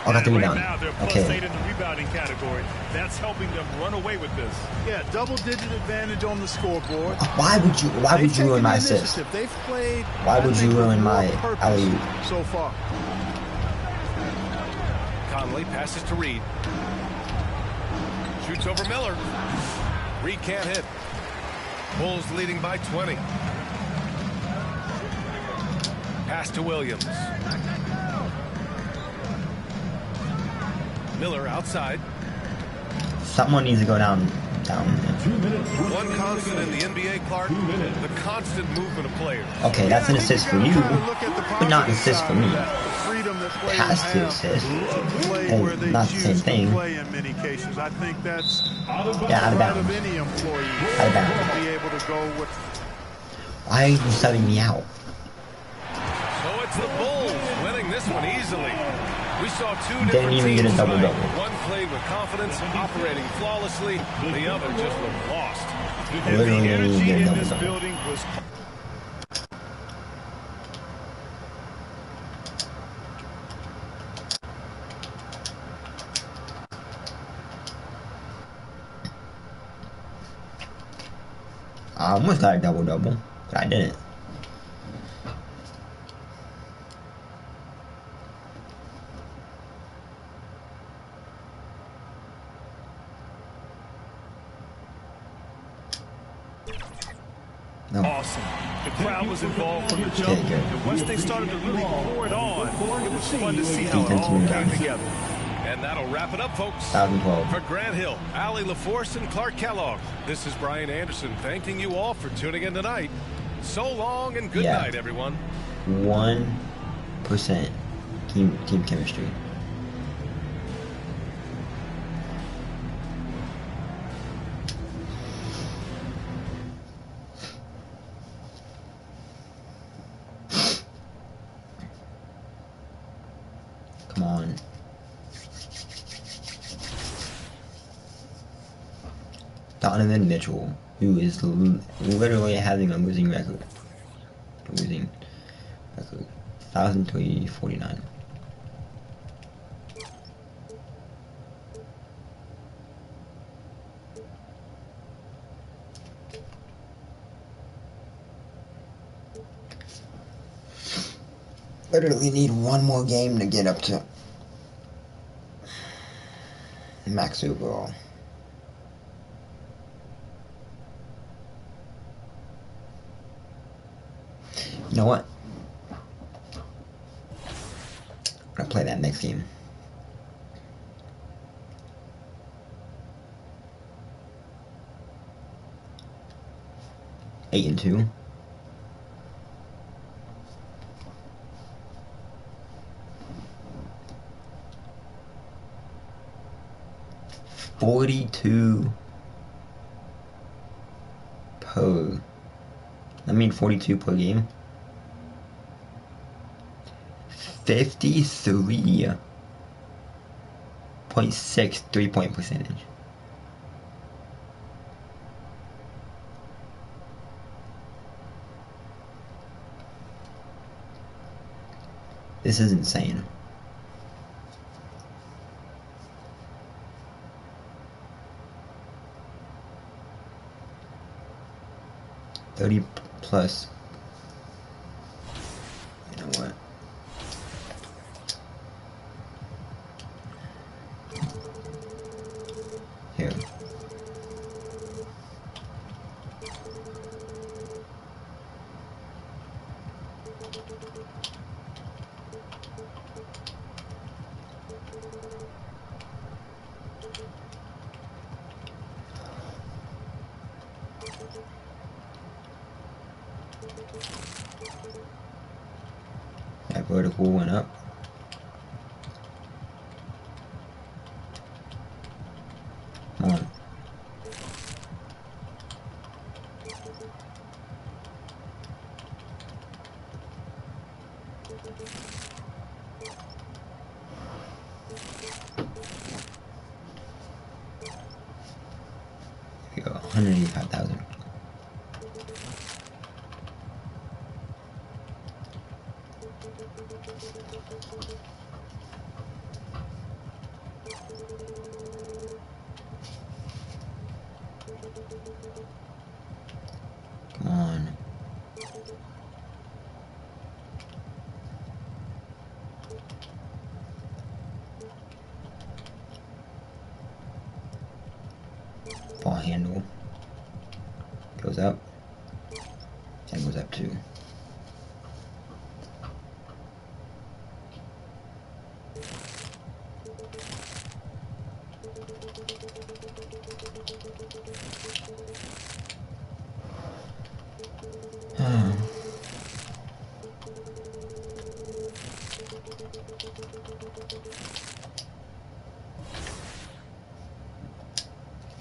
I got the rebound. Right now, they're +8 in the rebounding category. That's helping them run away with this. Yeah, double-digit advantage on the scoreboard. Why would you ruin my assist? Why would you ruin my alley-oop so far? Conley passes to Reid. Shoots over Miller. Reid can't hit. Bulls leading by 20. Pass to Williams. Miller outside. Someone needs to go down. One constant in the NBA, Clark, the constant movement of players. Okay, that's an assist for you, but not an assist for me. Pass to assist, and not the same thing. I think that's out of bounds. Out of bounds. Why are you subbing me out? So it's the Bulls winning this one easily. We saw 2 Didn't even get a double-double. One played with confidence, operating flawlessly. The other just looked lost. Literally didn't even get a double-double. I almost got a double-double, but I didn't. Awesome. The crowd was involved from the jump, and once they started to really pour it on, it was fun to see how it all came together. And that'll wrap it up, folks. 2012. For Grant Hill, Allie LaForce, and Clark Kellogg, this is Brian Anderson thanking you all for tuning in tonight. So long and good night, everyone. 1% team chemistry. Come on. Donovan Mitchell, who is literally having a losing record. Losing record 1,349. Literally need one more game to get up to max overall. You know what? I'm gonna play that next game. Eight and 2. $42 per. I mean 42 per game. 53.6 3-point percentage. This is insane. $30 plus. You know what? Here. That vertical went up. Come on. Here we go, 185,000. Come on. Ball handle goes up and goes up too.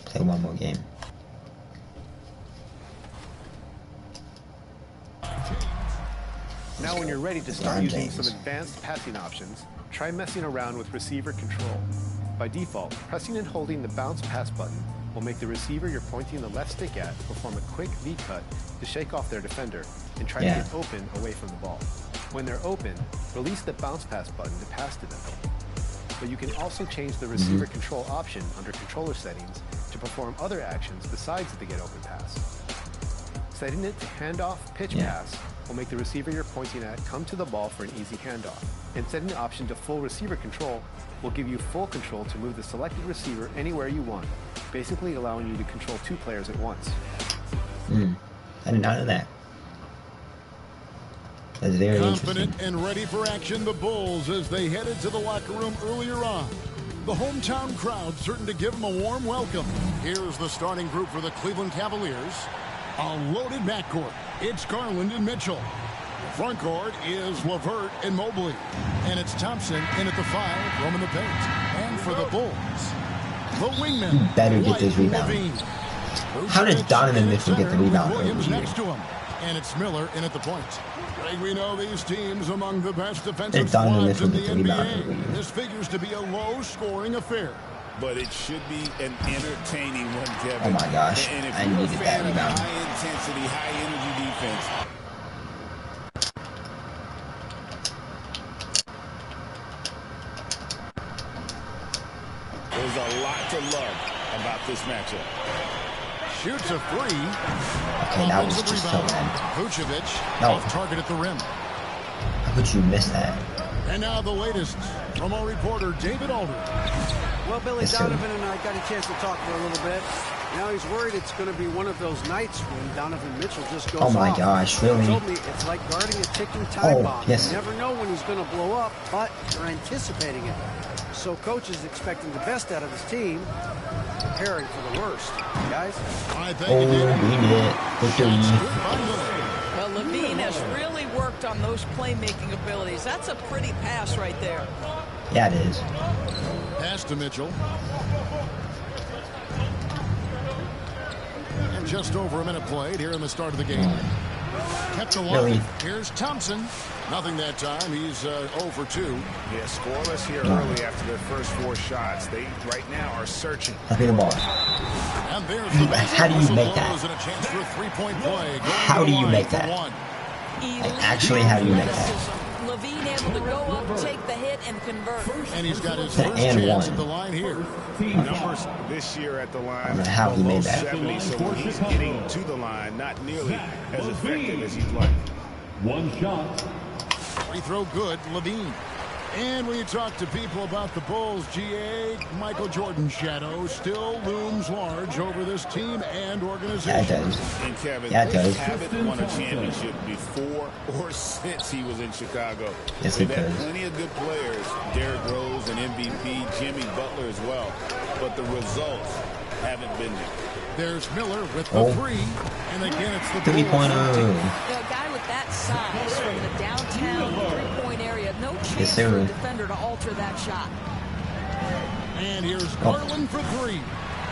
Play one more game. Now when you're ready to start using some advanced passing options, try messing around with receiver control. By default, pressing and holding the bounce pass button will make the receiver you're pointing the left stick at perform a quick V-cut to shake off their defender and try to get open away from the ball. When they're open, release the bounce pass button to pass to them. But you can also change the receiver control option under controller settings to perform other actions besides the get open pass. Setting it to handoff pitch pass will make the receiver you're pointing at come to the ball for an easy handoff. And setting the option to full receiver control will give you full control to move the selected receiver anywhere you want, basically allowing you to control 2 players at once. I did not know that. That's very confident and ready for action, the Bulls, as they headed to the locker room earlier on. The hometown crowd certain to give them a warm welcome. Here's the starting group for the Cleveland Cavaliers. A loaded backcourt. It's Garland and Mitchell. The front court is LeVert and Mobley. And it's Thompson in at the 5, roaming the paint. And for the Bulls, the wingman, he better get this rebound. How did Donovan Mitchell get the rebound over here? Next to him. And it's Miller in at the point. Greg, we know these teams among the best defensive squads in the NBA. This figures to be a low-scoring affair. But it should be an entertaining one, Kevin. Oh my gosh, and if I you're needed a that fan of rebound. high-intensity, high-energy defense, There's a lot to love about this matchup. Shoots a three. Okay, that was just so bad. Vucevic off target at the rim. How could you miss that? And now the latest from our reporter, David Aldridge. Well, Billy Donovan and I got a chance to talk for a little bit. Now he's worried it's going to be one of those nights when Donovan Mitchell just goes off. Oh my gosh, really? He told me it's like guarding a ticking time bomb. Yes. You never know when he's going to blow up, but you're anticipating it. So coach is expecting the best out of his team, preparing for the worst. Guys? We need it. Well, Levine has really worked on those playmaking abilities. That's a pretty pass right there. Yeah, it is. Pass to Mitchell. And just over a minute played here in the start of the game. Kept alive. Really? Here's Thompson. Nothing that time. He's 0 for 2. Yeah, scoreless here early after their first 4 shots. They right now are searching. I'll be the ball. And there's the how do you make that? And a chance for a 3-point play. How do you make that? Like, actually, how do you make that? Levine able to go up, take the hit, and convert. And he's got his first chance at the line here. Numbers this year at the line. I don't know how he made that. 70, so when he's getting to the line, not nearly as effective as he'd like. One shot. Free throw good, Levine. And when you talk to people about the Bulls, GA, Michael Jordan's shadow still looms large over this team and organization. Yeah, it does. And Kevin, yeah, it does. They haven't won a championship before or since he was in Chicago. Yes, They've it had does. plenty of good players, Derrick Rose and MVP, Jimmy Butler as well. But the results haven't been there. There's Miller with the three. And again, it's the 3-pointer. A guy with that size from the downtown three-point area, no chance for a defender to alter that shot. And here's Garland for 3.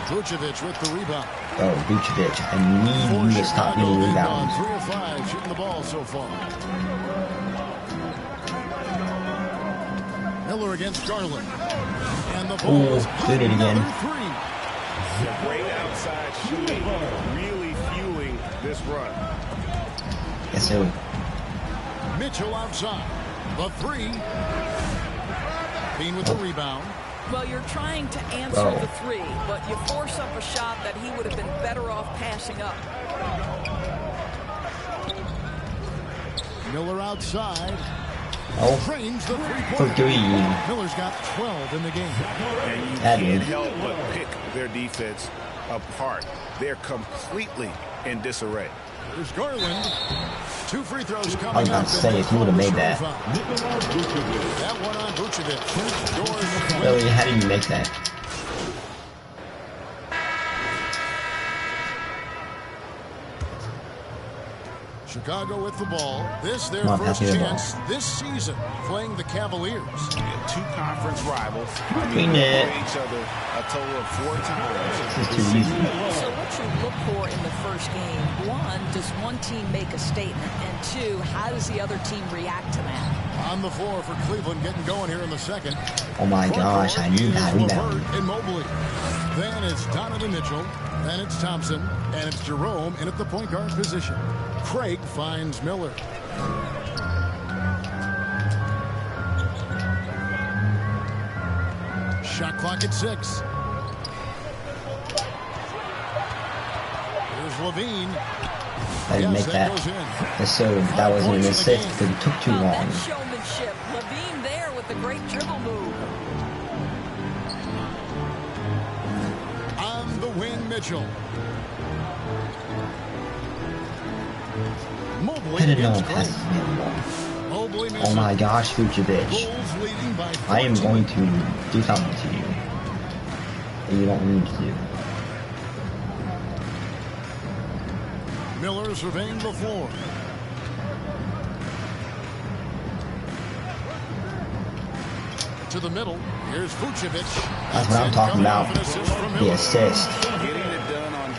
Vucevic with the rebound. Oh, Vucevic, I need you to stop getting rebounds. 3 of 5 shooting the ball so far. Miller against Garland. And the Bulls did it again. Great outside shooting, really fueling this run. Yes, sir. Mitchell outside. The 3. Bean with the rebound. Well, you're trying to answer the 3, but you force up a shot that he would have been better off passing up. Miller outside. Trains the 3-point. For 3. Miller's got 12 in the game. And you can't help but pick their defense apart. They're completely in disarray. There's Garland. 2 free throws coming up. I was about to say, if you would have made that. That one on Vucevic. Really, how do you make that? Chicago with the ball. This their first chance this season playing the Cavaliers. 2 conference rivals. We play each other a total of 4 times. This is too easy. So what you look for in the first game, 1, does one team make a statement? And 2, how does the other team react to that? On the floor for Cleveland getting going here in the second. Oh my gosh, I need that rebound. And Mobley. Then it's Donovan Mitchell. Then it's Thompson. And it's Jerome in at the point guard position. Craig finds Miller. Shot clock at 6. Here's Levine. I didn't make that. Yes, sir. That wasn't an assist because it took too long. That showmanship. Levine there with a great dribble move. On the wing, Mitchell. Mobley against Craig. Oh my gosh, Vucevic. I am going to do something to you that you don't need to do. Miller surveying the floor. To the middle. Here's Vucevic. That's what I'm talking about. The assist.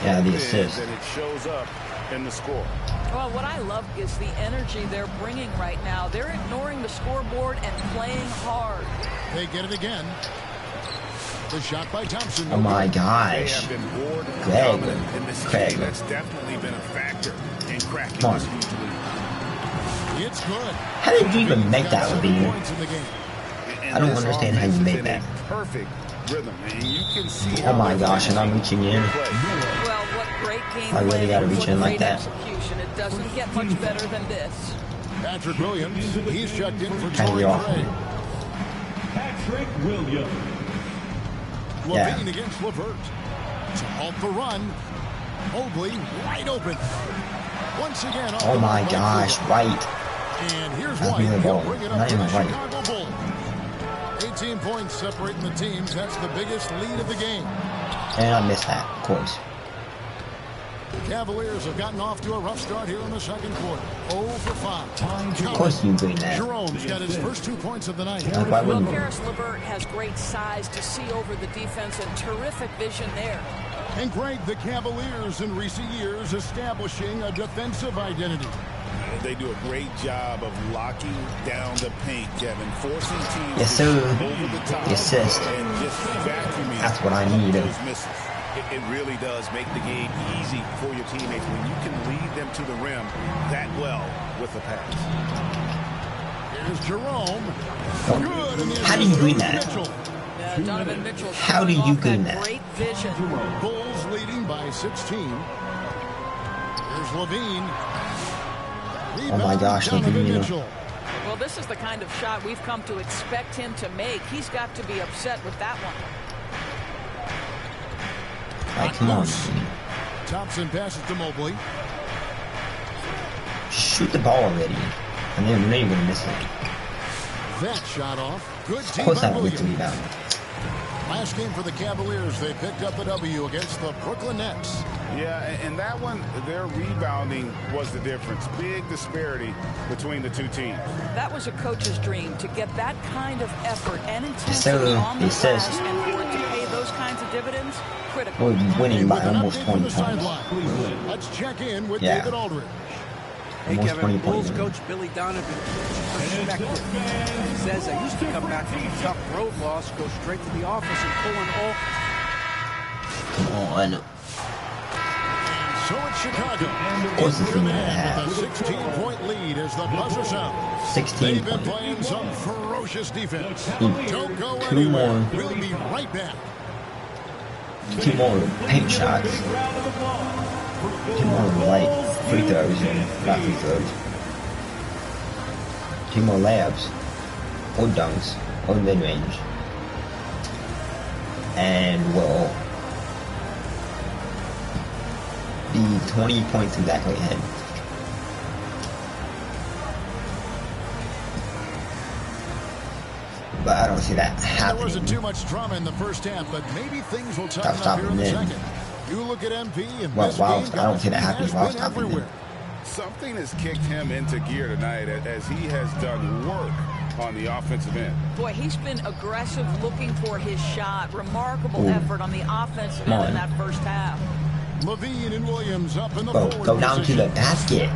Yeah, the assist. And it shows up in the score. Well, what I love is the energy they're bringing right now. They're ignoring the scoreboard and playing hard. They get it again. The shot by Thompson. Oh my gosh. Craig. That's definitely been a factor in cracking Come on. this huge lead. It's good. How did you even make that, Levine? I don't understand how you made that. Perfect rhythm, and you can see. Oh my gosh, and I'm reaching in. Well, what great game I really gotta reach in like that. Execution. It doesn't get much better than this. Patrick Williams, he's checked in for Torrey Craig. Patrick Williams. Levine against LeVert. To halt the run. Mobley wide open. Once again. Oh my gosh, White. And here's White. He'll bring it up to the White. Chicago Bulls. 18 points separating the teams. That's the biggest lead of the game. And I missed that, of course. The Cavaliers have gotten off to a rough start here in the second quarter. 0 for 5. Of course you green that. Jerome's got his first 2 points of the night. Well, Karis LeVert has great size to see over the defense and terrific vision there. And Greg, the Cavaliers in recent years establishing a defensive identity. They do a great job of locking down the paint, Kevin, forcing teams yes, sir. over the top assist. And just vacuuming. That's what I need. Those misses. It really does make the game easy for your teammates when you can lead them to the rim that well with the pass. Here's Jerome. Good. How do you green that? Donovan Mitchell. How do you green that? Great vision. Bulls leading by 16. Here's Levine. Oh my gosh, Levine. Well, this is the kind of shot we've come to expect him to make. He's got to be upset with that one. Right, come on. Thompson passes to Mobley. Shoot the ball already. And then you're going to miss it. That shot off. Good team. Of course by I would Williams. get the rebound. Last game for the Cavaliers, they picked up a W against the Brooklyn Nets. Yeah, and that one, their rebounding was the difference. Big disparity between the two teams. That was a coach's dream, to get that kind of effort and intensity on the glass, and for it to pay those kinds of dividends, critical. We're winning by almost 20 points. Let's check in with David Aldridge. Hey, Kevin, Bulls coach Billy Donovan, perspective. He says, I used to come back from a tough road loss, go straight to the office and pull in all. Come on. So it's Chicago. Of course it's going to have. A 16-point lead as the buzzer sounds. 16 They've been points. playing some ferocious defense. Don't go Two anywhere. more. We'll be right back. 2 more paint shots. 2 more light free throws, not free throws. 2 more layups, or dunks, or mid-range. And we'll be 20 points exactly ahead. But I don't see that happening. There wasn't too much drama in the first half, but maybe things will tighten up here in the second. You look at MP and I don't see that happening while stopping him. Something has kicked him into gear tonight as he has done work on the offensive end. Boy, he's been aggressive, looking for his shot. Remarkable effort on the offensive end in that first half. Levine and Williams up in the forward go down position. to the basket.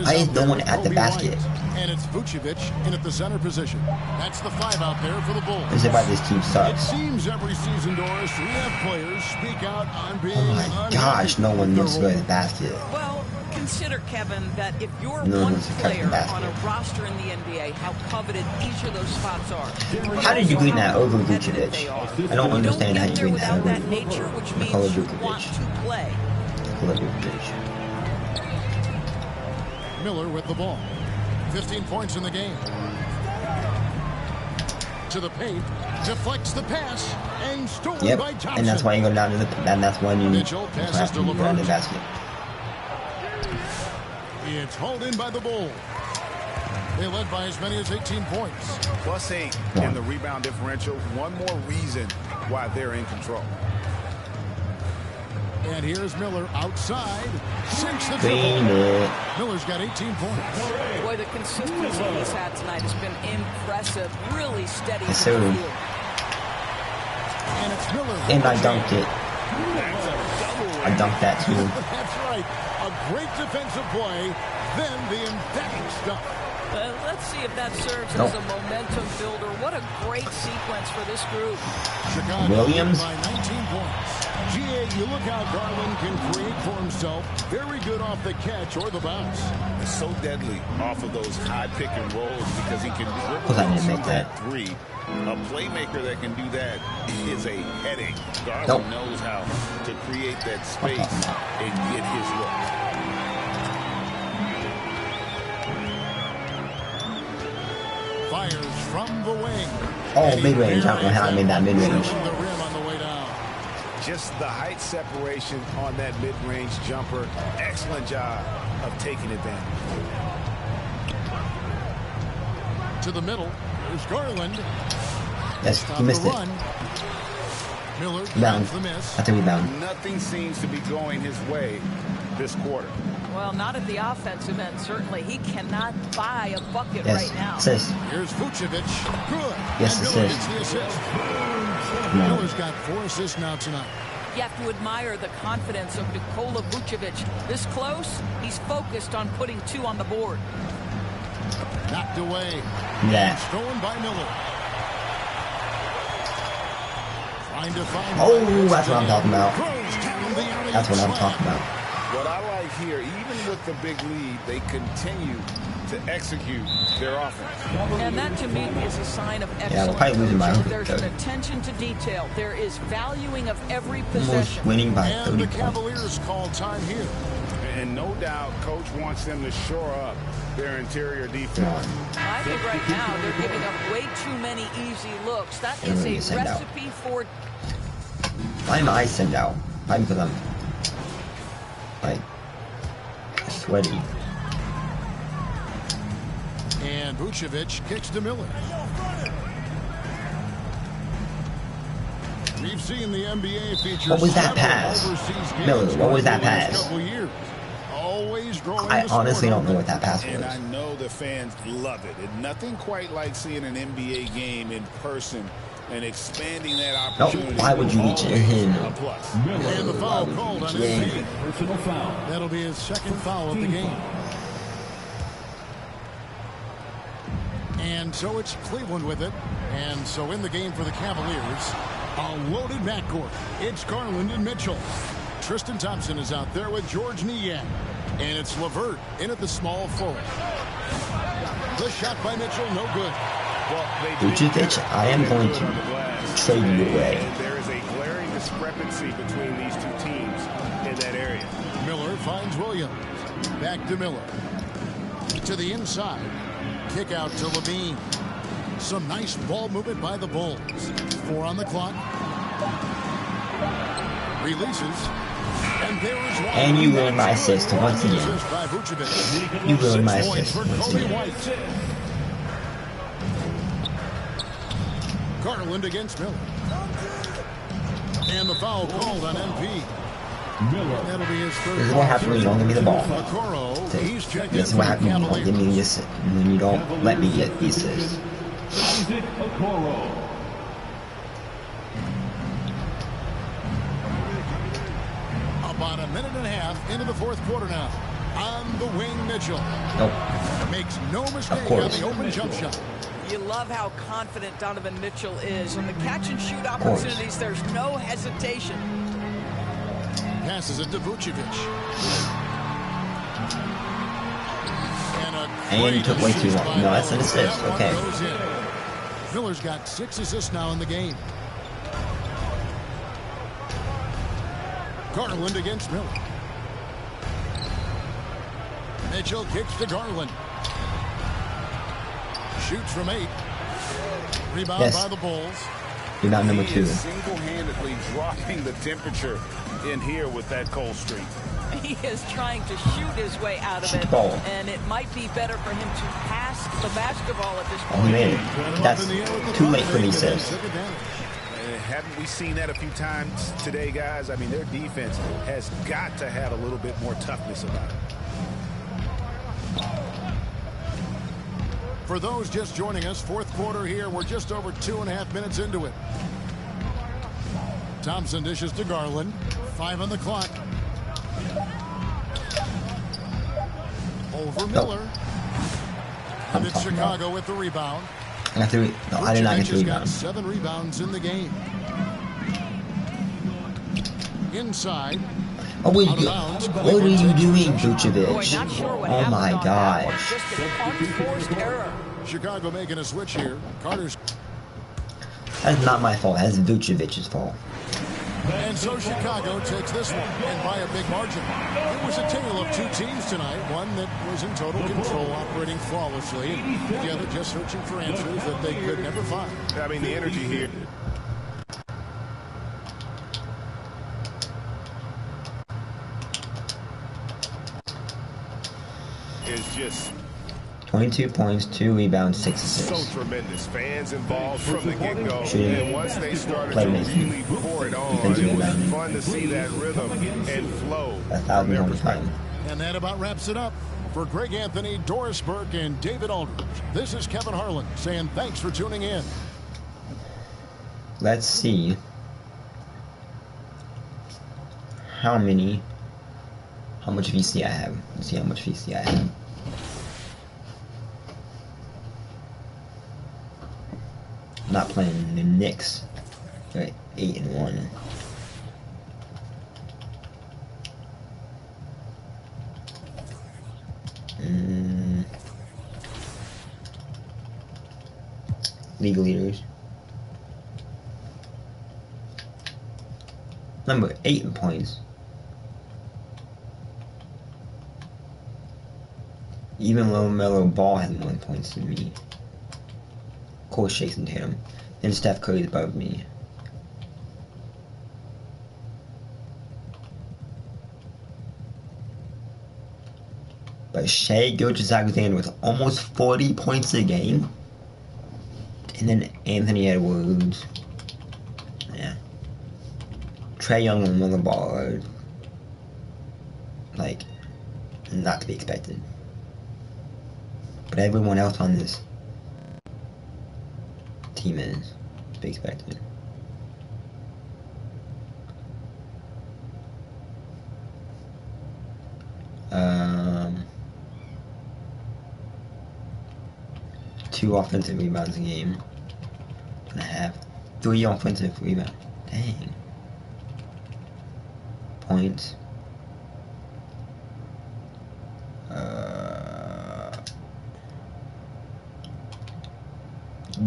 Why is no one at the basket? And it's Vucevic in at the center position. That's the 5 out there for the Bulls. This is why this team It sucks. seems every season, Doris, we have players speak out on being Oh my gosh, no one wants to go to the basket. Well, consider, Kevin, that if you're No one one's touching player basket. on a roster in the NBA, how coveted each of those spots are. How did you green that over Vucevic? I don't understand how you green that over that nature, which Nikola means you want Vucevic. to play. Nikola Vucevic. Miller with the ball. 15 points in the game. To the paint, deflects the pass, and stolen Yep, by Thompson. and that's why you go down to the. And that's when you Mitchell passes to go down to the LeVert. basket. It's hauled in by the Bulls. They led by as many as 18 points. +8 in the rebound differential. One more reason why they're in control. And here's Miller outside. Sinks the Green triple. it. Miller's got 18 points. Boy, the consistency he's had tonight has been impressive. Really steady. Yes, from the sir. field. And it's Miller. And I dunked it. I dunked that too. That's right. A great defensive play. Then the emphatic stuff. Let's see if that serves as a momentum builder. What a great sequence for this group. Chicago Williams by 19 points. GA, you look how Garland can create for himself. Very good off the catch or the bounce. It's so deadly off of those high pick and rolls because he can dribble that three. A playmaker that can do that is a headache. Garland knows how to create that space and get his look. Fires from the wing. Oh, mid-range. I don't know how I made that mid-range. Just the height separation on that mid-range jumper. Excellent job of taking advantage. To the middle. There's Garland. Yes, he missed it. Miller rebound. That's a rebound. Nothing seems to be going his way this quarter. Well, not at the offensive end, certainly. He cannot buy a bucket right now. Assist. Here's Vucevic. Good. Yes, assist. Miller's got 4 assists now tonight. You have to admire the confidence of Nikola Vucevic. This close, he's focused on putting 2 on the board. Knocked away. Yeah. Stolen by Miller. Trying to find. Oh, that's what I'm talking about. That's what I'm talking about. What I like here, even with the big lead, they continue to execute their offense. And that, to me, is a sign of excellence. Yeah, we're probably losing by There's an attention to detail. There is valuing of every possession. Almost winning by 30 And the points. Cavaliers call time here. And no doubt, Coach wants them to shore up their interior defense. I think right now they're giving up way too many easy looks. That is a recipe for... Why am I sent out? Probably because I'm, like, sweaty. And Vucevic kicks to Miller. We've seen the NBA feature. What was that pass? Miller, what was that pass? I honestly don't know what that pass was. And I know the fans love it. And nothing quite like seeing an NBA game in person and expanding that opportunity. No, why would you reach him? And the foul called on him. Personal foul. That'll be his second foul of the game. And so it's Cleveland with it. And so in the game for the Cavaliers, a loaded backcourt. It's Garland and Mitchell. Tristan Thompson is out there with George Niang. And it's LeVert in at the small forward. The shot by Mitchell, no good. Vucevic, I am going to trade you away. There is a glaring discrepancy between these two teams in that area. Miller finds Williams. Back to Miller. To the inside. Kick out to Levine. Some nice ball movement by the Bulls. 4 on the clock. Releases. And you ruined my assist once again. You ruined my assist once again. Garland against Miller. And the foul called on MP. That'll be his third. This is what happens when you don't give me the ball. This is what happens when you don't give me the assist. When you don't let me get the assist. About a minute and a half into the fourth quarter now. On the wing, Mitchell. Nope. Makes no mistake on the open jump shot. You love how confident Donovan Mitchell is. On the catch-and-shoot opportunities, there's no hesitation. Passes it to Vucevic. And he took way too long. No, that's an assist. Okay. Miller's got 6 assists now in the game. Garland against Miller. Mitchell kicks to Garland. Shoots from 8. Rebound by the Bulls. Rebound number 2. Single-handedly dropping the temperature in here with that cold streak. He is trying to shoot his way out of it, and it might be better for him to pass the basketball at this point. Oh, man. That's too late for me, sis. Haven't we seen that a few times today, guys? I mean, their defense has got to have a little bit more toughness about it. For those just joining us, fourth quarter here. We're just over 2.5 minutes into it. Thompson dishes to Garland. 5 on the clock. Over Miller. And it's Chicago with the rebound. I got 3. No, I did not get 3 rebounds. 7 rebounds in the game. Inside. Oh, what are you doing, Vucevic? Oh my gosh. Chicago making a switch here. Carter's. That's not my fault. That's Vucevic's fault. And so Chicago takes this one, and by a big margin. It was a tale of 2 teams tonight, one that was in total control, operating flawlessly, and the other just searching for answers that they could never find. I mean, the energy here. Is just 22 points, 2 rebounds, 6 assists. So tremendous. Fans involved from the get-go. And once they started to really pour it on, it was fun to see that rhythm and flow. 1,000 And that about wraps it up. For Greg Anthony, Doris Burke, and David Aldridge, this is Kevin Harlan saying thanks for tuning in. Let's see how much VC I have. Let's see how much VC I have. Not playing the Knicks. They're 8-1. League leaders. Number 8 in points. Even LaMelo Ball has more points than me. Of course, Jason Tatum. Then Steph Curry's above me. But Shai Gilgeous-Alexander with almost 40 points a game. And then Anthony Edwards. Yeah. Trae Young and LaMelo Ball are, like, not to be expected. But everyone else on this team is to be expected. Two offensive rebounds a game. And I have 3 offensive rebounds. Dang. Points.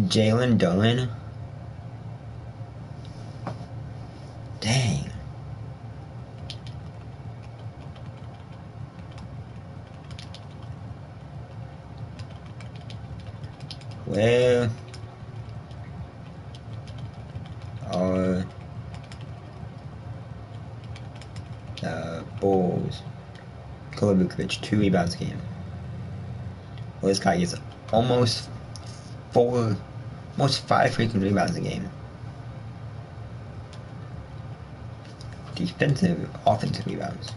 Jalen Duren. Dang. Where are the Bulls? Nikola Vucevic, 2 rebounds a game. Well, this guy gets almost 5 freaking rebounds a game. Defensive, offensive rebounds.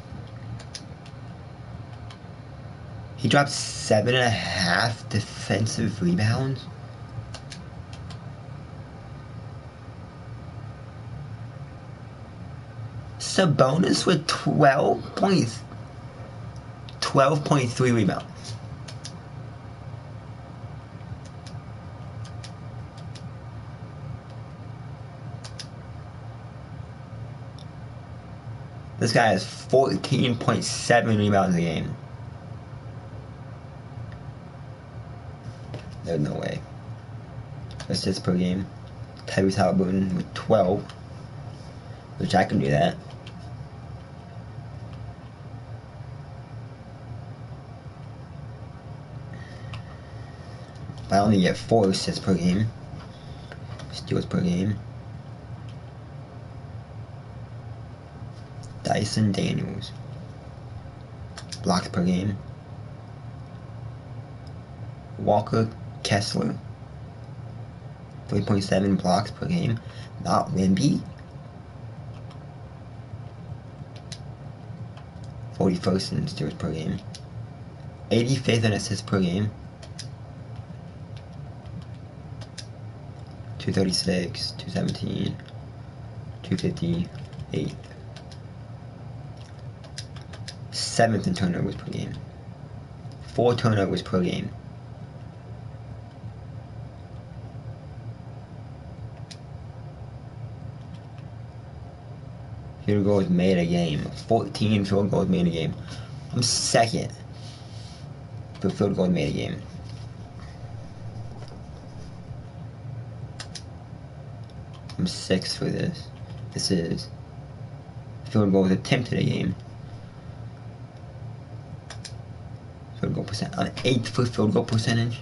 He dropped 7.5 defensive rebounds. Sabonis with 12.3 rebounds. This guy has 14.7 rebounds a game. There's no way. Assists per game. Tyrese Haliburton with 12. Which I can do that. I only get 4 assists per game. Steals per game. Dyson Daniels. Blocks per game. Walker Kessler. 3.7 blocks per game. Not Wemby. 41st in steals per game. 85th in assists per game. 236, 217, 258. 7th in turnovers per game. 4 turnovers per game. field goals made a game. 14 field goals made a game. I'm second for field goals made a game. I'm sixth for this. This is field goals attempted a game. Field goal percent. I'm 8th for field goal percentage.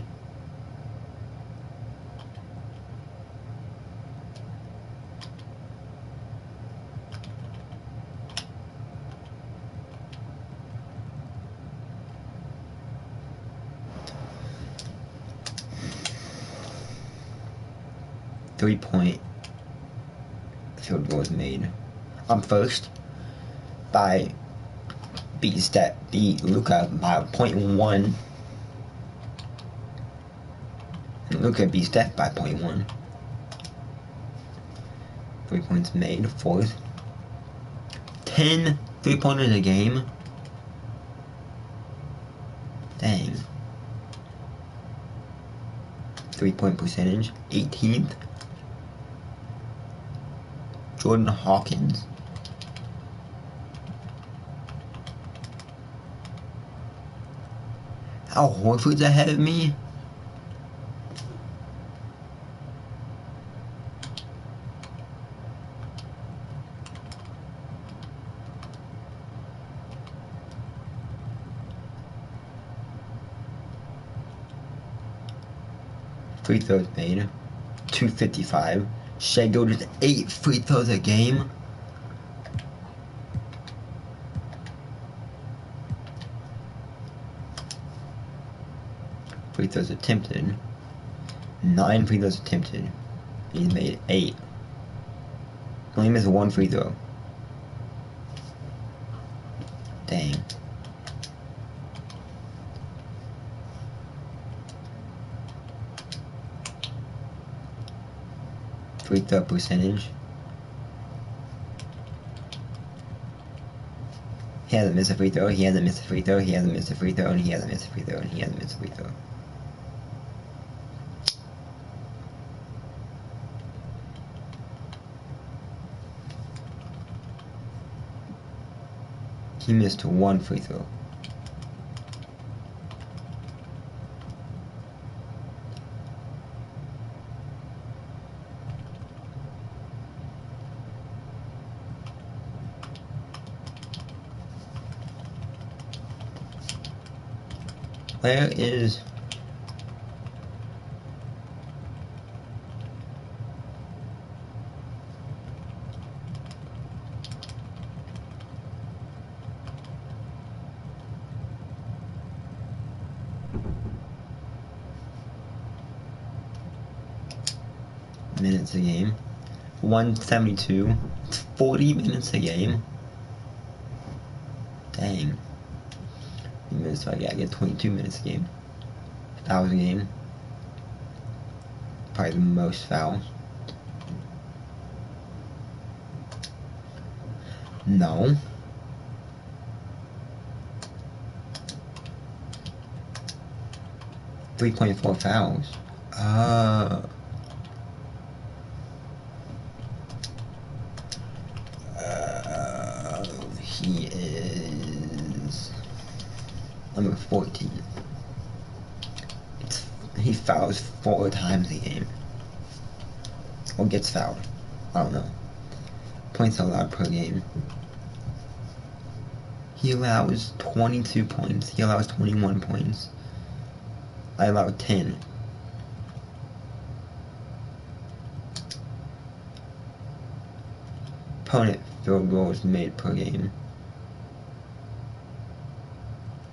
Three-point field goals made. I'm first by beat Luka by 0.1. And Luka beat Steph by 0.1. 3 points made. Fourth. 10 3-pointers a game. Dang. 3-point percentage. 18th. Jordan Hawkins. Al Horford's ahead of me? Free throws made. 255. Shai Gilgeous 8 free throws a game. Free throws attempted. 9 free throws attempted. He's made 8. Only missed 1 free throw. Dang. Free throw percentage. He hasn't missed a free throw, he hasn't missed a free throw, he hasn't missed a free throw, and he hasn't missed a free throw, and he hasn't missed a free throw. He missed 1 free throw. Where is minutes a game? 172. 40 minutes a game. Dang. Minutes, so I gotta get 22 minutes a game. Fouls a game. Probably the most fouls. No. .4 fouls. He is number 14. He fouls 4 times a game. Or gets fouled. I don't know. Points allowed per game. He allows 22 points. He allows 21 points. I allow 10. Opponent field goals made per game.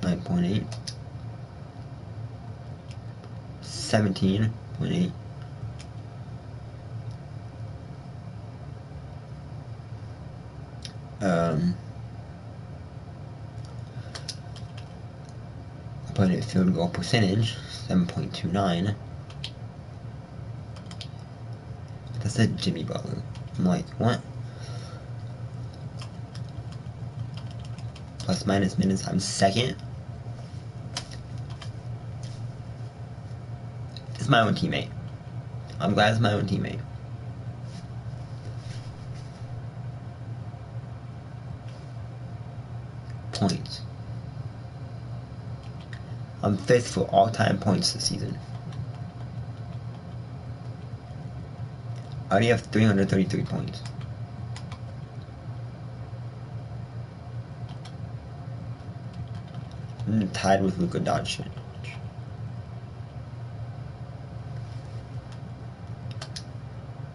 9.8. 17.8. Opponent field goal percentage, 7.29. That said Jimmy Butler. I'm like, what? Plus minus minutes, I'm second. It's my own teammate. I'm glad it's my own teammate. points. I'm 5th for all-time points this season. I already have 333 points. I'm tied with Luka Doncic.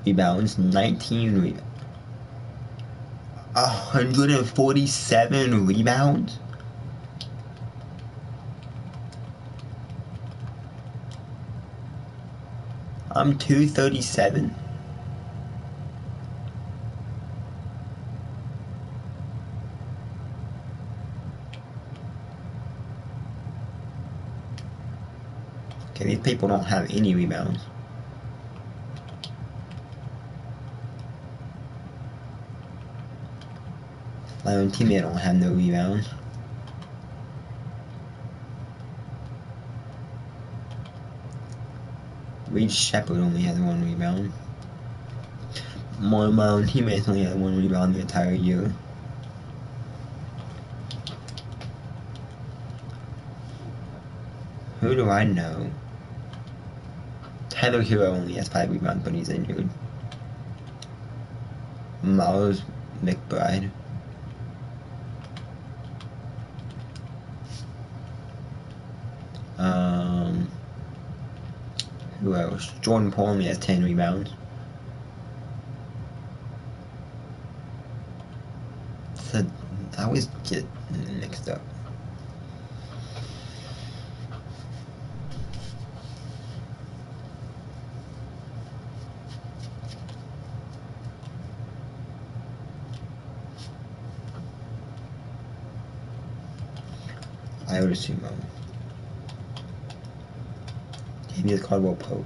Rebounds, 19 rebounds. 147 rebounds? I'm 237. Okay, these people don't have any rebounds. My own teammate don't have no rebounds. Reed Shepard only has 1 rebound. My own teammates only had 1 rebound the entire year. Who do I know? Tyler Hero only has 5 rebounds, but he's injured. Miles McBride. Who else? Jordan Poole only has 10 rebounds. So I always get mixed up. I would assume Damian Caldwell Pope.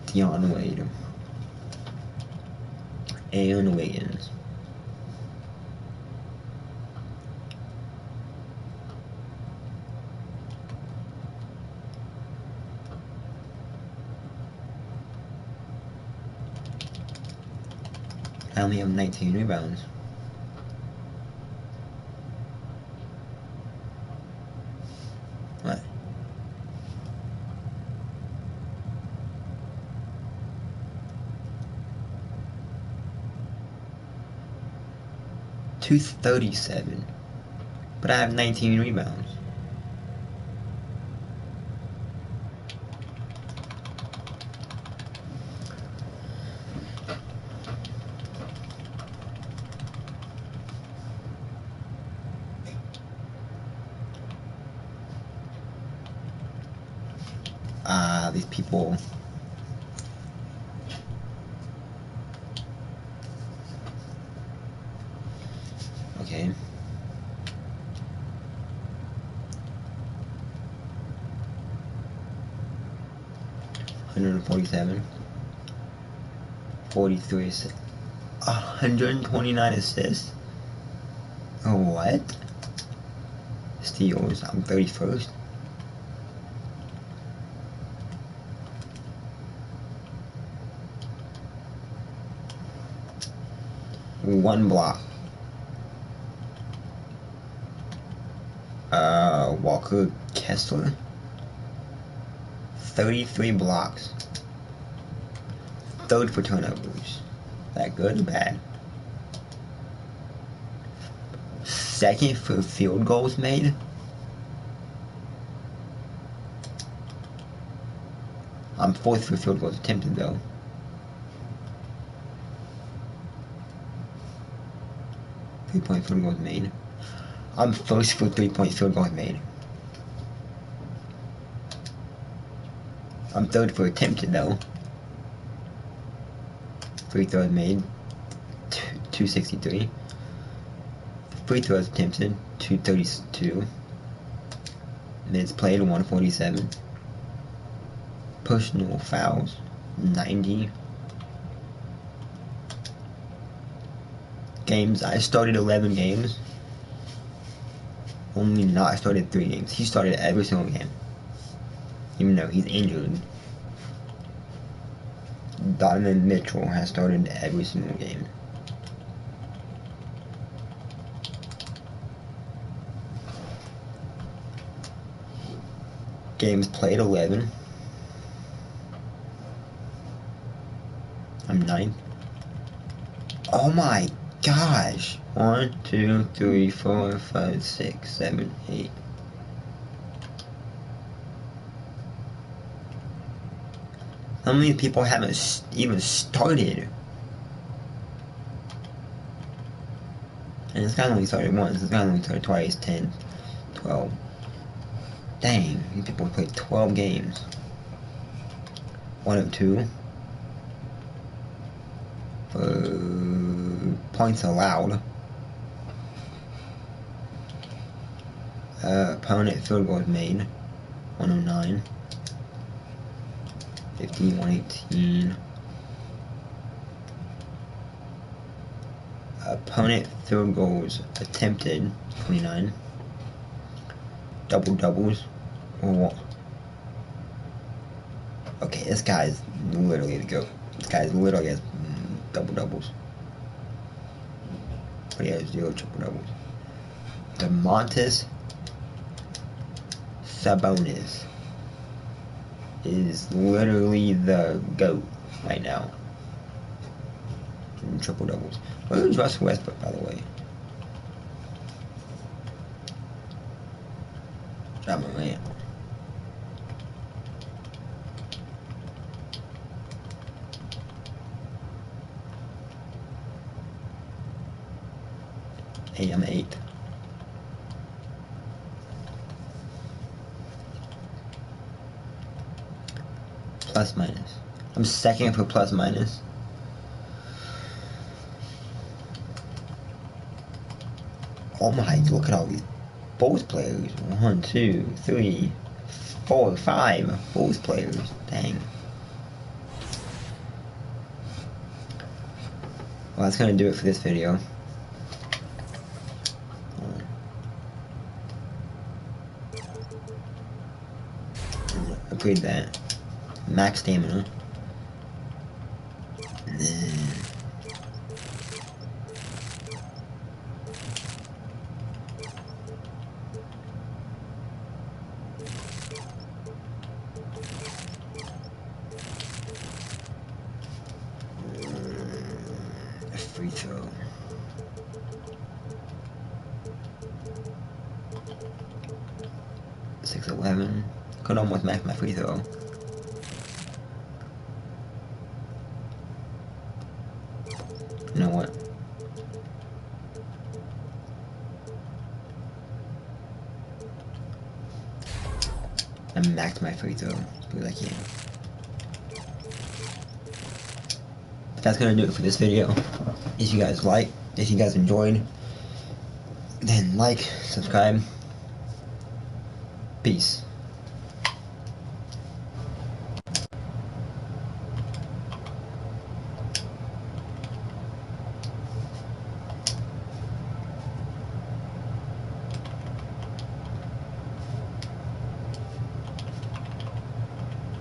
Dion Wade. Aaron Wiggins. I only have 19 rebounds. What? .237, but I have 19 rebounds. These people. Okay. $147. 43 assists. 129 assists. Oh, what? Steals. I'm 31st. One block. Walker Kessler. 33 blocks. 3rd for turnovers. That good or bad? 2nd for field goals made. I'm 4th for field goals attempted though. 3-point field goals made. I'm 1st for 3-point field goals made. I'm 3rd for attempted though. Free throws made, 263. Free throws attempted, 232. Minutes played, 147. Personal fouls, 90. Games, I started 11 games. Only not started 3 games. He started every single game. Even though he's injured. Donovan Mitchell has started every single game. Games played 11. I'm 9th. Oh my gosh. 1, 2, 3, 4, 5, 6, 7, 8. How many people haven't even started? And this guy only started once. This guy only started twice. 10, 12. Dang, these people played 12 games. 1 of 2. Points allowed. Opponent field goals made. 109. 15, 118. Opponent field goals attempted. 29. Double doubles. Okay, this guy's literally the GOAT. This guy's literally has double doubles. But he has 0 triple doubles. Domantas Sabonis is literally the GOAT right now. In triple doubles. Where's Russell Westbrook, by the way? Ja Morant. Hey, I'm 8th. Plus minus. I'm 2nd for plus minus. Oh my, look at all these Bulls players. 1, 2, 3, 4, 5 Bulls players. Dang. Well, that's gonna do it for this video. Upgrade that. Max stamina. Free throw. .611. Could almost max my free throw. You know what? I maxed my free throw because I can. But that's gonna do it for this video. If you guys enjoyed, then like, subscribe. Peace.